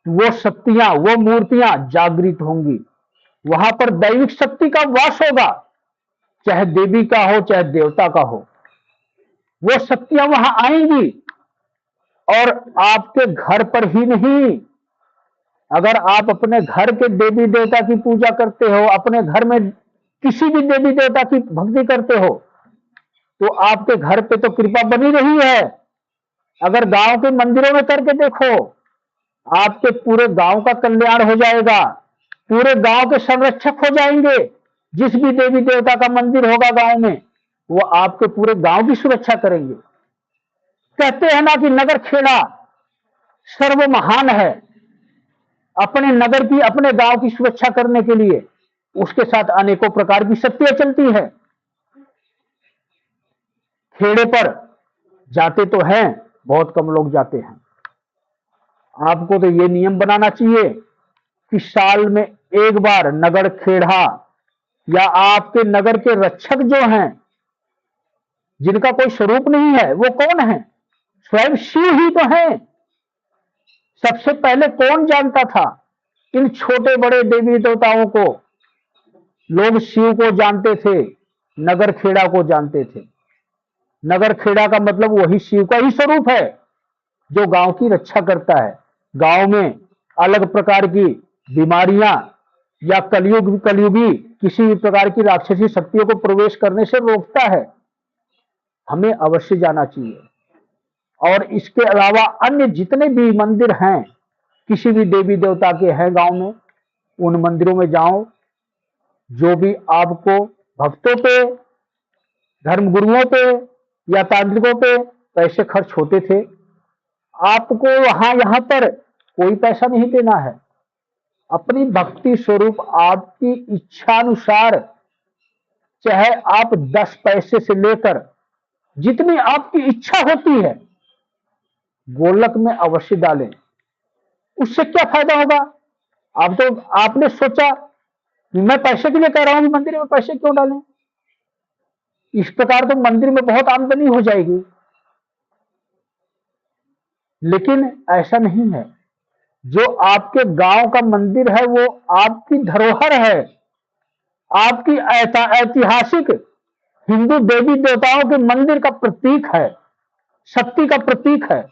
वो शक्तियां, वो मूर्तियां जागृत होंगी, वहां पर दैविक शक्ति का वास होगा, चाहे देवी का हो चाहे देवता का हो, वो शक्तियां वहां आएंगी। और आपके घर पर ही नहीं, अगर आप अपने घर के देवी देवता की पूजा करते हो, अपने घर में किसी भी देवी देवता की भक्ति करते हो, तो आपके घर पे तो कृपा बनी रही है। अगर गांव के मंदिरों में करके देखो, आपके पूरे गांव का कल्याण हो जाएगा, पूरे गांव के संरक्षक हो जाएंगे। जिस भी देवी देवता का मंदिर होगा गांव में, वो आपके पूरे गांव की सुरक्षा करेंगे। कहते हैं ना कि नगर खेड़ा सर्व महान है। अपने नगर की, अपने गांव की सुरक्षा करने के लिए उसके साथ अनेकों प्रकार की शक्तियां चलती है। खेड़े पर जाते तो हैं, बहुत कम लोग जाते हैं। आपको तो ये नियम बनाना चाहिए कि साल में एक बार नगर खेड़ा या आपके नगर के रक्षक जो हैं, जिनका कोई स्वरूप नहीं है, वो कौन है? स्वयं शिव ही तो है। सबसे पहले कौन जानता था? इन छोटे बड़े देवी देवताओं को लोग शिव को जानते थे, नगर खेड़ा को जानते थे। नगर खेड़ा का मतलब वही शिव का ही स्वरूप है जो गांव की रक्षा करता है। गांव में अलग प्रकार की बीमारियां या कलयुगी किसी भी प्रकार की राक्षसी शक्तियों को प्रवेश करने से रोकता है। हमें अवश्य जाना चाहिए। और इसके अलावा अन्य जितने भी मंदिर हैं, किसी भी देवी देवता के हैं गांव में, उन मंदिरों में जाओ। जो भी आपको भक्तों पे, धर्मगुरुओं पे या तांत्रिकों पे पैसे खर्च होते थे, आपको यहाँ पर कोई पैसा नहीं देना है। अपनी भक्ति स्वरूप आपकी इच्छानुसार, चाहे आप 10 पैसे से लेकर जितनी आपकी इच्छा होती है, गोलक में अवश्य डालें। उससे क्या फायदा होगा? आपने सोचा मैं पैसे के लिए कह रहा हूं, मंदिर में पैसे क्यों डालें? इस प्रकार तो मंदिर में बहुत आमदनी हो जाएगी। लेकिन ऐसा नहीं है। जो आपके गांव का मंदिर है वो आपकी धरोहर है, आपकी ऐतिहासिक हिंदू देवी देवताओं के मंदिर का प्रतीक है, शक्ति का प्रतीक है।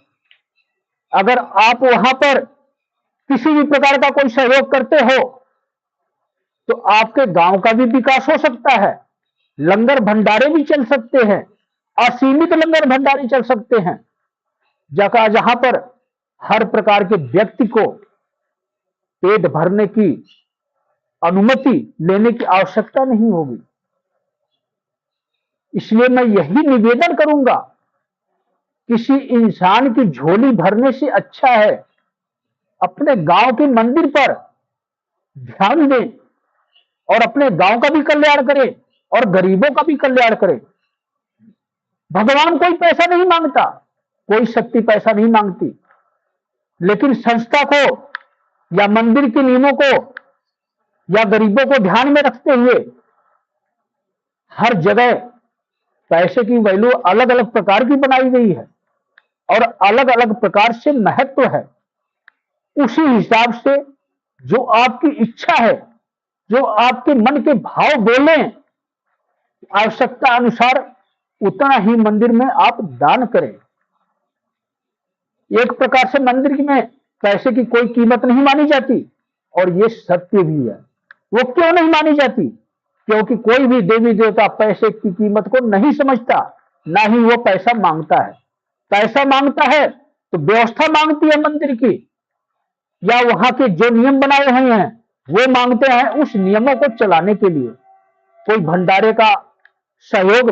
अगर आप वहां पर किसी भी प्रकार का कोई सहयोग करते हो तो आपके गांव का भी विकास हो सकता है, लंगर भंडारे भी चल सकते हैं, असीमित लंगर भंडारे चल सकते हैं, जहां पर हर प्रकार के व्यक्ति को पेट भरने की अनुमति लेने की आवश्यकता नहीं होगी। इसलिए मैं यही निवेदन करूंगा, किसी इंसान की झोली भरने से अच्छा है अपने गांव के मंदिर पर ध्यान दें और अपने गांव का भी कल्याण करें और गरीबों का भी कल्याण करें। भगवान कोई पैसा नहीं मांगता, कोई शक्ति पैसा नहीं मांगती, लेकिन संस्था को या मंदिर के नियमों को या गरीबों को ध्यान में रखते हुए हर जगह पैसे की वैल्यू अलग अलग प्रकार की बनाई गई है और अलग अलग प्रकार से महत्व है। उसी हिसाब से जो आपकी इच्छा है, जो आपके मन के भाव बोले, आवश्यकता अनुसार उतना ही मंदिर में आप दान करें। एक प्रकार से मंदिर में पैसे की कोई कीमत नहीं मानी जाती और ये सत्य भी है। वो क्यों नहीं मानी जाती? क्योंकि कोई भी देवी देवता पैसे की कीमत को नहीं समझता, ना ही वो पैसा मांगता है। पैसा मांगता है तो व्यवस्था मांगती है मंदिर की, या वहां के जो नियम बनाए हुए हैं वो मांगते हैं उस नियमों को चलाने के लिए। कोई भंडारे का सहयोग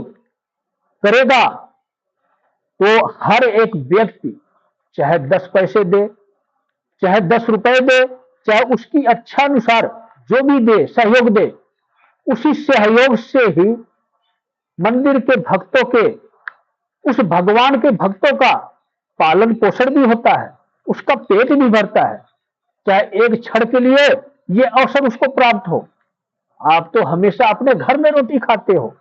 करेगा तो हर एक व्यक्ति चाहे 10 पैसे दे, चाहे 10 रुपए दे, चाहे उसकी अच्छानुसार जो भी दे, सहयोग दे, उसी सहयोग से ही मंदिर के भक्तों के, उस भगवान के भक्तों का पालन पोषण भी होता है, उसका पेट भी भरता है। चाहे एक क्षण के लिए ये अवसर उसको प्राप्त हो। आप तो हमेशा अपने घर में रोटी खाते हो,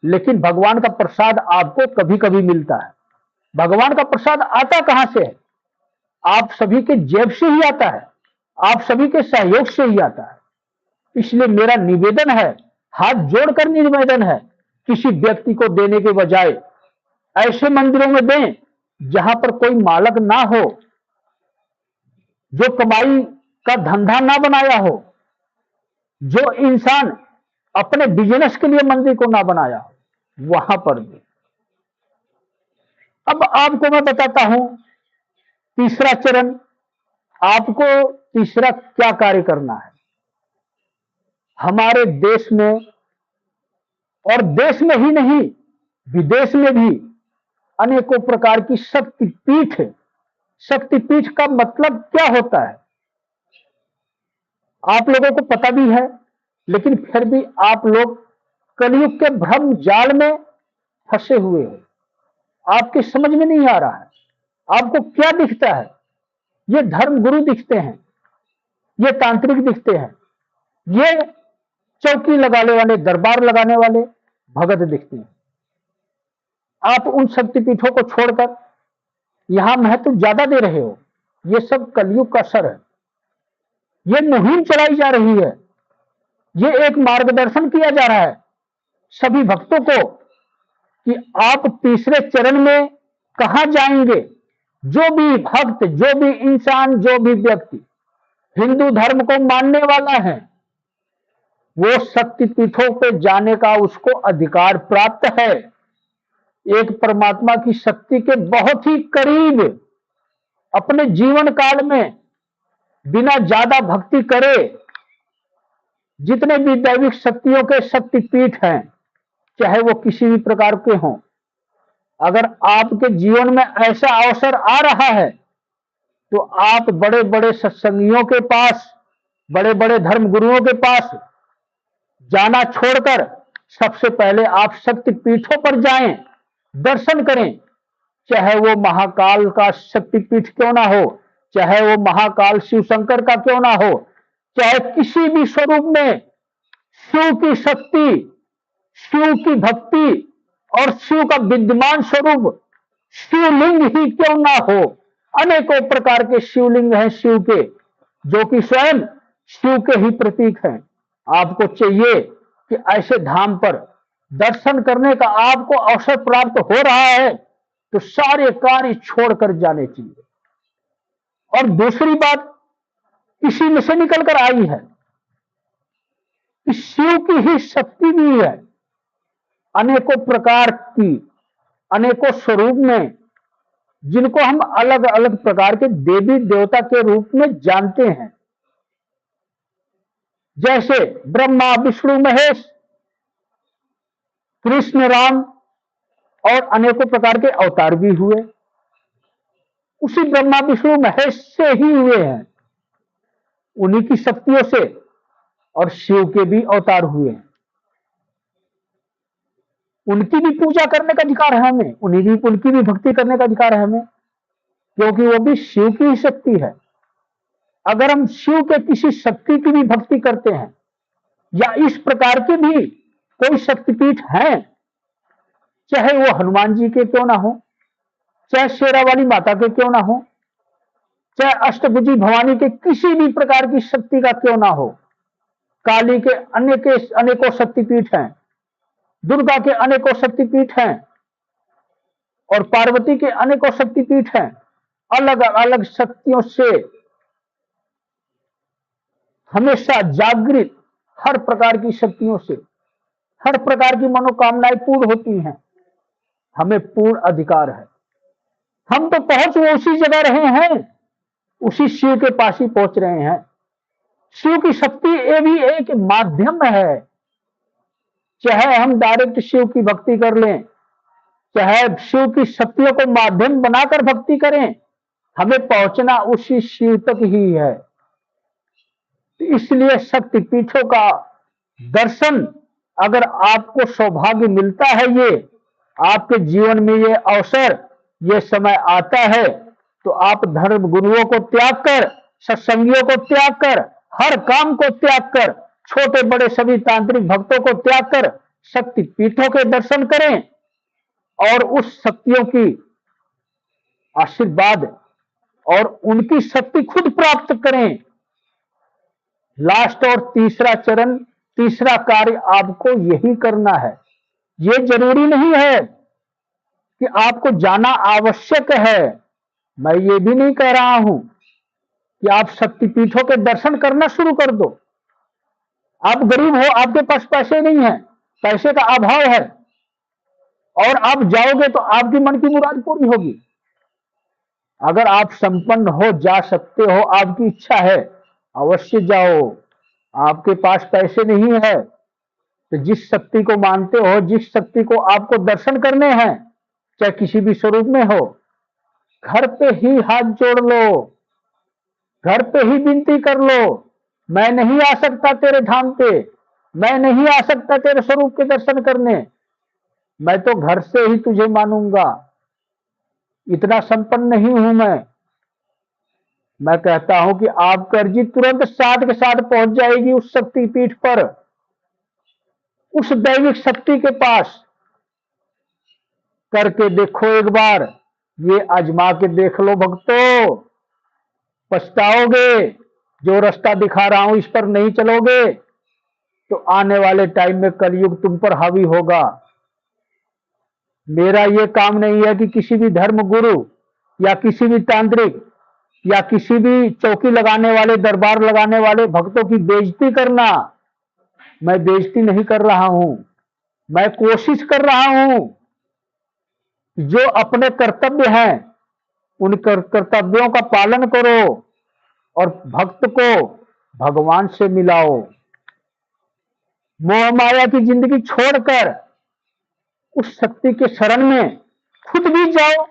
लेकिन भगवान का प्रसाद आपको कभी कभी मिलता है। भगवान का प्रसाद आता कहां से है? आप सभी के जेब से ही आता है, आप सभी के सहयोग से ही आता है। इसलिए मेरा निवेदन है, हाथ जोड़कर निवेदन है, किसी व्यक्ति को देने के बजाय ऐसे मंदिरों में दें जहां पर कोई मालक ना हो, जो कमाई का धंधा ना बनाया हो, जो इंसान अपने बिजनेस के लिए मंदिर को ना बनाया हो, वहां पर भी। अब आपको मैं बताता हूं तीसरा चरण, आपको तीसरा क्या कार्य करना है। हमारे देश में और देश में ही नहीं, विदेश में भी अनेकों प्रकार की शक्तिपीठ है। शक्तिपीठ का मतलब क्या होता है आप लोगों को पता भी है, लेकिन फिर भी आप लोग कलयुग के भ्रम जाल में फंसे हुए हो। आपके समझ में नहीं आ रहा है। आपको क्या दिखता है? ये धर्म गुरु दिखते हैं, ये तांत्रिक दिखते हैं, ये चौकी लगाने वाले, दरबार लगाने वाले भगत दिखते हैं। आप उन शक्तिपीठों को छोड़कर यहां महत्व ज्यादा दे रहे हो। ये सब कलयुग का असर है। ये मुहिम चलाई जा रही है, ये एक मार्गदर्शन किया जा रहा है सभी भक्तों को कि आप तीसरे चरण में कहां जाएंगे। जो भी भक्त, जो भी इंसान, जो भी व्यक्ति हिंदू धर्म को मानने वाला है, वो शक्तिपीठों पे जाने का उसको अधिकार प्राप्त है। एक परमात्मा की शक्ति के बहुत ही करीब अपने जीवन काल में बिना ज्यादा भक्ति करे, जितने भी दैविक शक्तियों के शक्तिपीठ हैं, चाहे वो किसी भी प्रकार के हों, अगर आपके जीवन में ऐसा अवसर आ रहा है तो आप बड़े बड़े सत्संगियों के पास, बड़े बड़े धर्म गुरुओं के पास जाना छोड़कर सबसे पहले आप शक्तिपीठों पर जाएं, दर्शन करें। चाहे वो महाकाल का शक्तिपीठ क्यों ना हो, चाहे वो महाकाल शिव शंकर का क्यों ना हो, चाहे किसी भी स्वरूप में शिव की शक्ति, शिव की भक्ति और शिव का विद्यमान स्वरूप शिवलिंग ही क्यों ना हो। अनेकों प्रकार के शिवलिंग हैं शिव के, जो कि स्वयं शिव के ही प्रतीक हैं। आपको चाहिए कि ऐसे धाम पर दर्शन करने का आपको अवसर प्राप्त हो रहा है तो सारे कार्य छोड़कर जाने चाहिए। और दूसरी बात इसी में से निकलकर आई है कि शिव की ही शक्ति भी है, अनेकों प्रकार की, अनेकों स्वरूप में, जिनको हम अलग अलग प्रकार के देवी देवता के रूप में जानते हैं। जैसे ब्रह्मा विष्णु महेश, कृष्ण राम और अनेकों प्रकार के अवतार भी हुए, उसी ब्रह्मा विष्णु महेश से ही हुए हैं, उन्हीं की शक्तियों से। और शिव के भी अवतार हुए हैं, उनकी भी पूजा करने का अधिकार है हमें, उनकी भी भक्ति करने का अधिकार है हमें, क्योंकि वो भी शिव की ही शक्ति है। अगर हम शिव के किसी शक्ति की भी भक्ति करते हैं या इस प्रकार के भी कोई शक्तिपीठ हैं, चाहे वो हनुमान जी के क्यों ना हो, चाहे शेरावाली माता के क्यों ना हो, चाहे अष्टभुजी भवानी के किसी भी प्रकार की शक्ति का क्यों ना हो, काली के अनेकों शक्तिपीठ हैं, दुर्गा के अनेकों शक्तिपीठ हैं और पार्वती के अनेकों शक्तिपीठ हैं। अलग अलग शक्तियों से हमेशा जागृत, हर प्रकार की शक्तियों से हर प्रकार की मनोकामनाएं पूर्ण होती हैं। हमें पूर्ण अधिकार है। हम तो पहुंच वो उसी जगह रहे हैं, उसी शिव के पास ही पहुंच रहे हैं। शिव की शक्ति ये भी एक माध्यम है। चाहे हम डायरेक्ट शिव की भक्ति कर लें, चाहे शिव की शक्तियों को माध्यम बनाकर भक्ति करें, हमें पहुंचना उसी शिव तक ही है। इसलिए शक्तिपीठों का दर्शन, अगर आपको सौभाग्य मिलता है, ये आपके जीवन में ये अवसर, ये समय आता है, तो आप धर्म गुरुओं को त्याग कर, सत्संगियों को त्याग कर, हर काम को त्याग कर, छोटे बड़े सभी तांत्रिक भक्तों को त्याग कर शक्तिपीठों के दर्शन करें और उस शक्तियों की आशीर्वाद और उनकी शक्ति खुद प्राप्त करें। लास्ट और तीसरा चरण, तीसरा कार्य आपको यही करना है। ये जरूरी नहीं है कि आपको जाना आवश्यक है। मैं ये भी नहीं कह रहा हूं कि आप शक्तिपीठों के दर्शन करना शुरू कर दो। आप गरीब हो, आपके पास पैसे नहीं है, पैसे का अभाव है, और आप जाओगे तो आपकी मन की मुराद पूरी होगी। अगर आप संपन्न हो, जा सकते हो, आपकी इच्छा है, अवश्य जाओ। आपके पास पैसे नहीं है तो जिस शक्ति को मानते हो, जिस शक्ति को आपको दर्शन करने हैं, चाहे किसी भी स्वरूप में हो, घर पे ही हाथ जोड़ लो, घर पे ही विनती कर लो। मैं नहीं आ सकता तेरे धाम पे, मैं नहीं आ सकता तेरे स्वरूप के दर्शन करने, मैं तो घर से ही तुझे मानूंगा, इतना संपन्न नहीं हूं मैं कहता हूं कि आपकी अर्जी तुरंत साथ के साथ पहुंच जाएगी उस शक्तिपीठ पर, उस दैविक शक्ति के पास। करके देखो एक बार, ये आजमा के देख लो भक्तों, पछताओगे। जो रास्ता दिखा रहा हूं इस पर नहीं चलोगे तो आने वाले टाइम में कलयुग तुम पर हावी होगा। मेरा ये काम नहीं है कि किसी भी धर्म गुरु या किसी भी तांत्रिक या किसी भी चौकी लगाने वाले, दरबार लगाने वाले भक्तों की बेइज्जती करना। मैं बेइज्जती नहीं कर रहा हूं, मैं कोशिश कर रहा हूं जो अपने कर्तव्य हैं उन कर्तव्यों का पालन करो और भक्त को भगवान से मिलाओ। मोह माया की जिंदगी छोड़कर उस शक्ति के शरण में खुद भी जाओ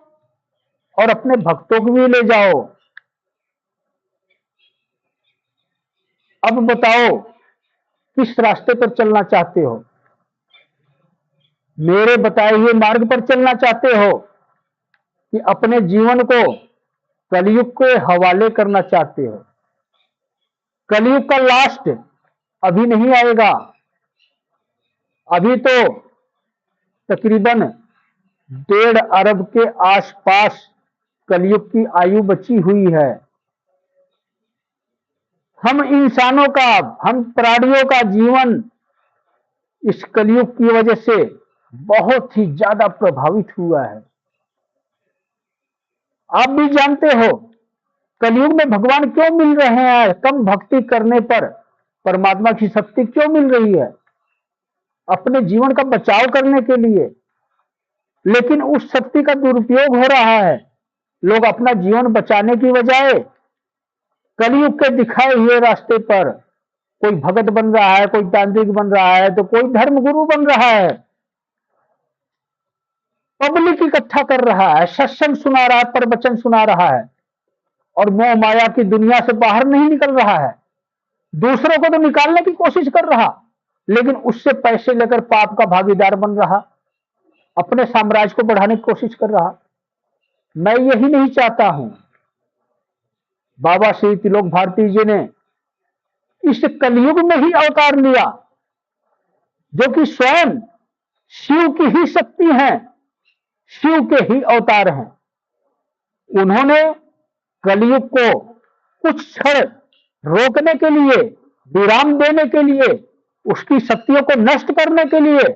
और अपने भक्तों को भी ले जाओ। अब बताओ किस रास्ते पर चलना चाहते हो? मेरे बताए हुए मार्ग पर चलना चाहते हो कि अपने जीवन को कलयुग के हवाले करना चाहते हो? कलयुग का लास्ट अभी नहीं आएगा, अभी तो तकरीबन 1.5 अरब के आसपास कलयुग की आयु बची हुई है। हम इंसानों का, हम प्राणियों का जीवन इस कलयुग की वजह से बहुत ही ज्यादा प्रभावित हुआ है। आप भी जानते हो कलयुग में भगवान क्यों मिल रहे हैं? कम भक्ति करने पर परमात्मा की शक्ति क्यों मिल रही है? अपने जीवन का बचाव करने के लिए। लेकिन उस शक्ति का दुरुपयोग हो रहा है। लोग अपना जीवन बचाने की बजाय कलयुग के दिखाए हुए रास्ते पर कोई भगत बन रहा है, कोई तांत्रिक बन रहा है, तो कोई धर्मगुरु बन रहा है, पब्लिक इकट्ठा कर रहा है, सत्संग सुना रहा है, प्रवचन सुना रहा है और मोह माया की दुनिया से बाहर नहीं निकल रहा है। दूसरों को तो निकालने की कोशिश कर रहा, लेकिन उससे पैसे लेकर पाप का भागीदार बन रहा, अपने साम्राज्य को बढ़ाने की कोशिश कर रहा। मैं यही नहीं चाहता हूं। बाबा श्री त्रिलोक भारती जी ने इस कलयुग में ही अवतार लिया, जो कि स्वयं शिव की ही शक्ति है, शिव के ही अवतार हैं। उन्होंने कलयुग को कुछ क्षण रोकने के लिए, विराम देने के लिए, उसकी शक्तियों को नष्ट करने के लिए,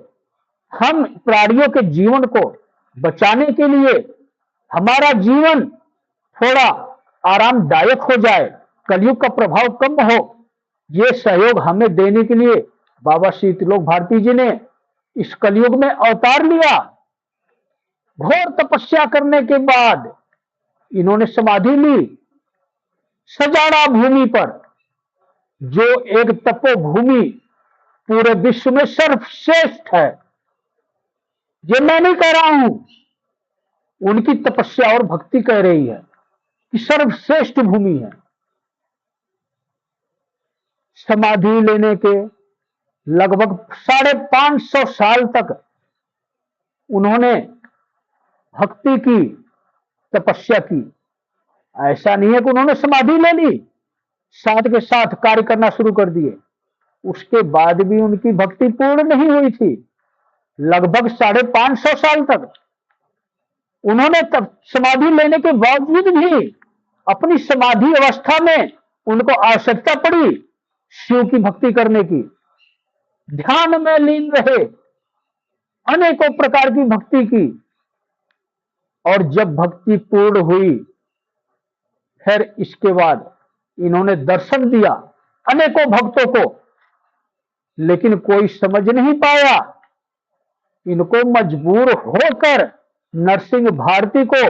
हम प्राणियों के जीवन को बचाने के लिए, हमारा जीवन थोड़ा आरामदायक हो जाए, कलयुग का प्रभाव कम हो, ये सहयोग हमें देने के लिए बाबा श्री त्रिलोक भारती जी ने इस कलयुग में अवतार लिया। घोर तपस्या करने के बाद इन्होंने समाधि ली सजाड़ा भूमि पर, जो एक तपोभूमि पूरे विश्व में सर्वश्रेष्ठ है। ये मैं नहीं कह रहा हूं, उनकी तपस्या और भक्ति कह रही है कि सर्वश्रेष्ठ भूमि है। समाधि लेने के लगभग 550 साल तक उन्होंने भक्ति की, तपस्या की। ऐसा नहीं है कि उन्होंने समाधि ले ली, साथ के साथ कार्य करना शुरू कर दिए, उसके बाद भी उनकी भक्ति पूर्ण नहीं हुई थी। लगभग 550 साल तक उन्होंने तब समाधि लेने के बावजूद भी अपनी समाधि अवस्था में उनको आवश्यकता पड़ी शिव की भक्ति करने की। ध्यान में लीन रहे, अनेकों प्रकार की भक्ति की, और जब भक्ति पूर्ण हुई फिर इसके बाद इन्होंने दर्शन दिया अनेकों भक्तों को, लेकिन कोई समझ नहीं पाया। इनको मजबूर होकर नरसिंह भारती को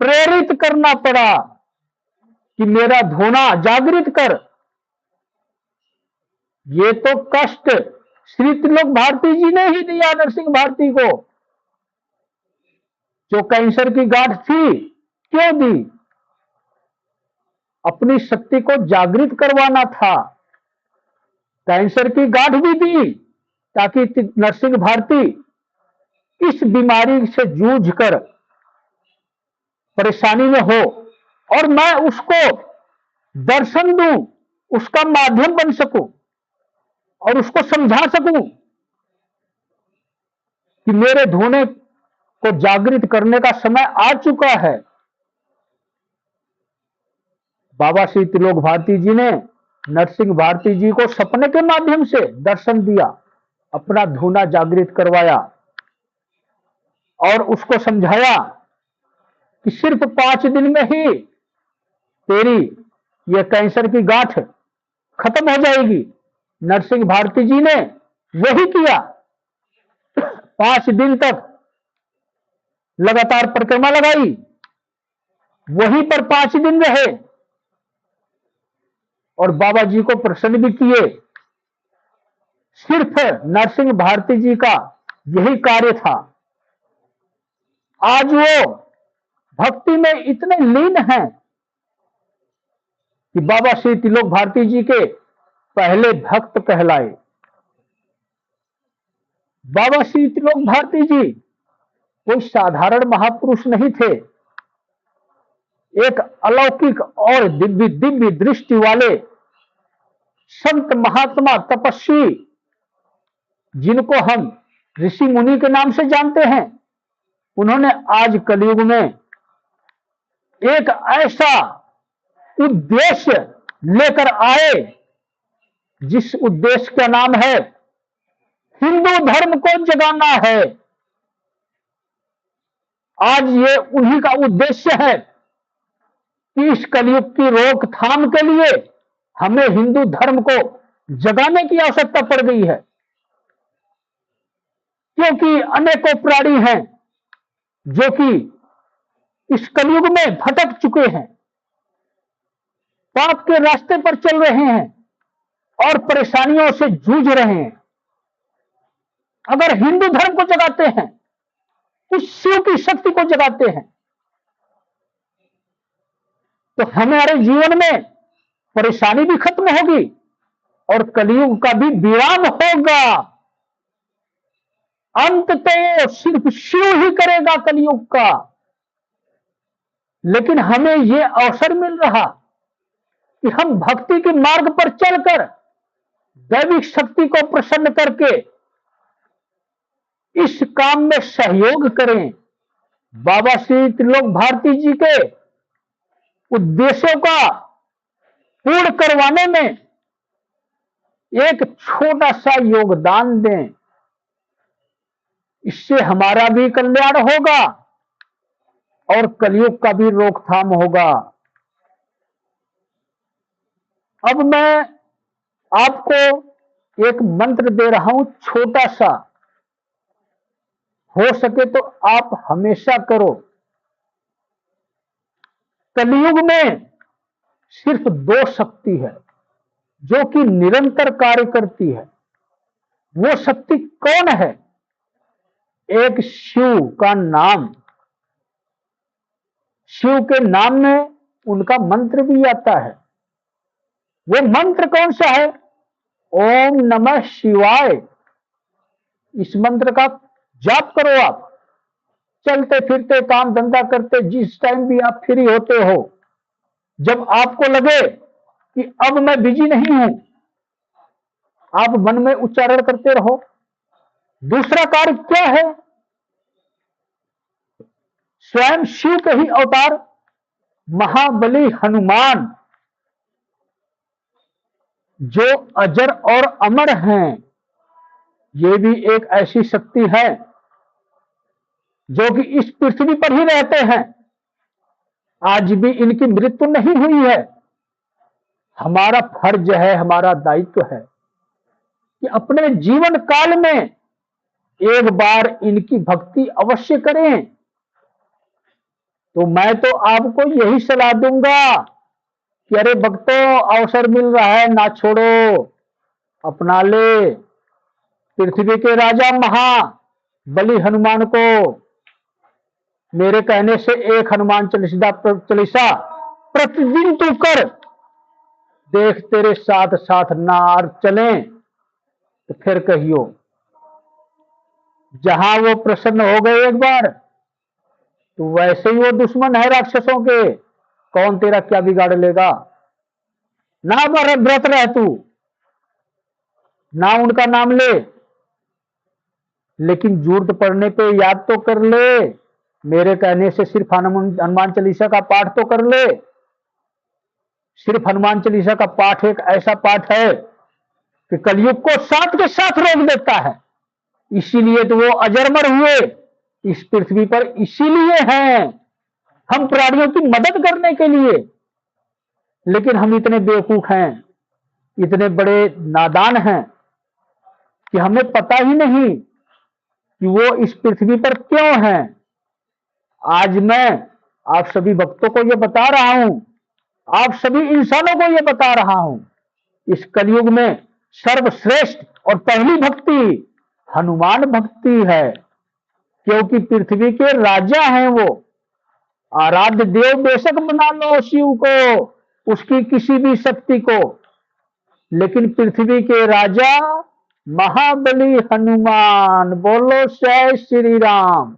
प्रेरित करना पड़ा कि मेरा धोना जागृत कर। ये तो कष्ट श्री त्रिलोक भारती जी ने ही दिया नरसिंह भारती को। जो कैंसर की गांठ थी, क्यों दी? अपनी शक्ति को जागृत करवाना था। कैंसर की गांठ भी दी ताकि नरसिंह भारती इस बीमारी से जूझकर परेशानी में हो और मैं उसको दर्शन दूं, उसका माध्यम बन सकूं और उसको समझा सकूं कि मेरे धोने को जागृत करने का समय आ चुका है। बाबा श्री त्रिलोक भारती जी ने नरसिंह भारती जी को सपने के माध्यम से दर्शन दिया, अपना धोना जागृत करवाया और उसको समझाया कि सिर्फ 5 दिन में ही तेरी ये कैंसर की गांठ खत्म हो जाएगी। नरसिंह भारती जी ने वही किया। 5 दिन तक लगातार परिक्रमा लगाई, वहीं पर 5 दिन रहे और बाबा जी को प्रसन्न भी किए। सिर्फ नरसिंह भारती जी का यही कार्य था। आज वो भक्ति में इतने लीन हैं कि बाबा श्री त्रिलोक भारती जी के पहले भक्त कहलाए। बाबा श्री त्रिलोक भारती जी कोई साधारण महापुरुष नहीं थे। एक अलौकिक और दिव्य दिव्य दृष्टि वाले संत महात्मा तपस्वी, जिनको हम ऋषि मुनि के नाम से जानते हैं, उन्होंने आज कलयुग में एक ऐसा उद्देश्य लेकर आए जिस उद्देश्य का नाम है हिंदू धर्म को जगाना है। आज ये उन्हीं का उद्देश्य है कि इस कलयुग की रोकथाम के लिए हमें हिंदू धर्म को जगाने की आवश्यकता पड़ गई है, क्योंकि अनेकों प्राणी हैं जो कि इस कलयुग में भटक चुके हैं, पाप के रास्ते पर चल रहे हैं और परेशानियों से जूझ रहे हैं। अगर हिंदू धर्म को जगाते हैं, उस शिव की शक्ति को जगाते हैं, तो हमारे जीवन में परेशानी भी खत्म होगी और कलयुग का भी विराम होगा। अंत तो सिर्फ शिव ही करेगा कलयुग का। लेकिन हमें यह अवसर मिल रहा कि हम भक्ति के मार्ग पर चलकर दैविक शक्ति को प्रसन्न करके इस काम में सहयोग करें। बाबा श्री त्रिलोक भारती जी के उद्देश्यों का पूर्ण करवाने में एक छोटा सा योगदान दें। इससे हमारा भी कल्याण होगा और कलयुग का भी रोकथाम होगा। अब मैं आपको एक मंत्र दे रहा हूं, छोटा सा। हो सके तो आप हमेशा करो। कलयुग में सिर्फ 2 शक्ति है जो कि निरंतर कार्य करती है। वो शक्ति कौन है? एक शिव का नाम। शिव के नाम में उनका मंत्र भी आता है। वो मंत्र कौन सा है? ओम नमः शिवाय। इस मंत्र का जाप करो आप, चलते फिरते काम धंधा करते, जिस टाइम भी आप फ्री होते हो, जब आपको लगे कि अब मैं बिजी नहीं हूं, आप मन में उच्चारण करते रहो। दूसरा कार्य क्या है? स्वयं शिव के ही अवतार महाबली हनुमान, जो अजर और अमर हैं, ये भी एक ऐसी शक्ति है जो कि इस पृथ्वी पर ही रहते हैं। आज भी इनकी मृत्यु नहीं हुई है। हमारा फर्ज है, हमारा दायित्व है कि अपने जीवन काल में एक बार इनकी भक्ति अवश्य करें। तो मैं तो आपको यही सलाह दूंगा कि अरे भक्तों, अवसर मिल रहा है, ना छोड़ो, अपना ले। पृथ्वी के राजा महाबली हनुमान को मेरे कहने से एक हनुमान चालीसा प्रतिदिन तू कर, देख तेरे साथ साथ नार चले तो फिर कहियो। जहां वो प्रसन्न हो गए एक बार, तो वैसे ही वो दुश्मन है राक्षसों के, कौन तेरा क्या बिगाड़ लेगा। ना व्रत रह तू, ना उनका नाम ले, लेकिन जरूरत पड़ने पे याद तो कर ले। मेरे कहने से सिर्फ हनुमान चालीसा का पाठ तो कर ले। सिर्फ हनुमान चालीसा का पाठ एक ऐसा पाठ है कि कलयुग को साथ के साथ रोक देता है। इसीलिए तो वो अजरमर हुए इस पृथ्वी पर, इसीलिए हैं हम प्राणियों की मदद करने के लिए। लेकिन हम इतने बेवकूफ हैं, इतने बड़े नादान हैं कि हमें पता ही नहीं कि वो इस पृथ्वी पर क्यों हैं। आज मैं आप सभी भक्तों को ये बता रहा हूं, आप सभी इंसानों को ये बता रहा हूं, इस कलयुग में सर्वश्रेष्ठ और पहली भक्ति हनुमान भक्ति है, क्योंकि पृथ्वी के राजा हैं वो। आराध्य देव बेशक बना लो शिव को, उसकी किसी भी शक्ति को, लेकिन पृथ्वी के राजा महाबली हनुमान। बोलो जय श्री राम।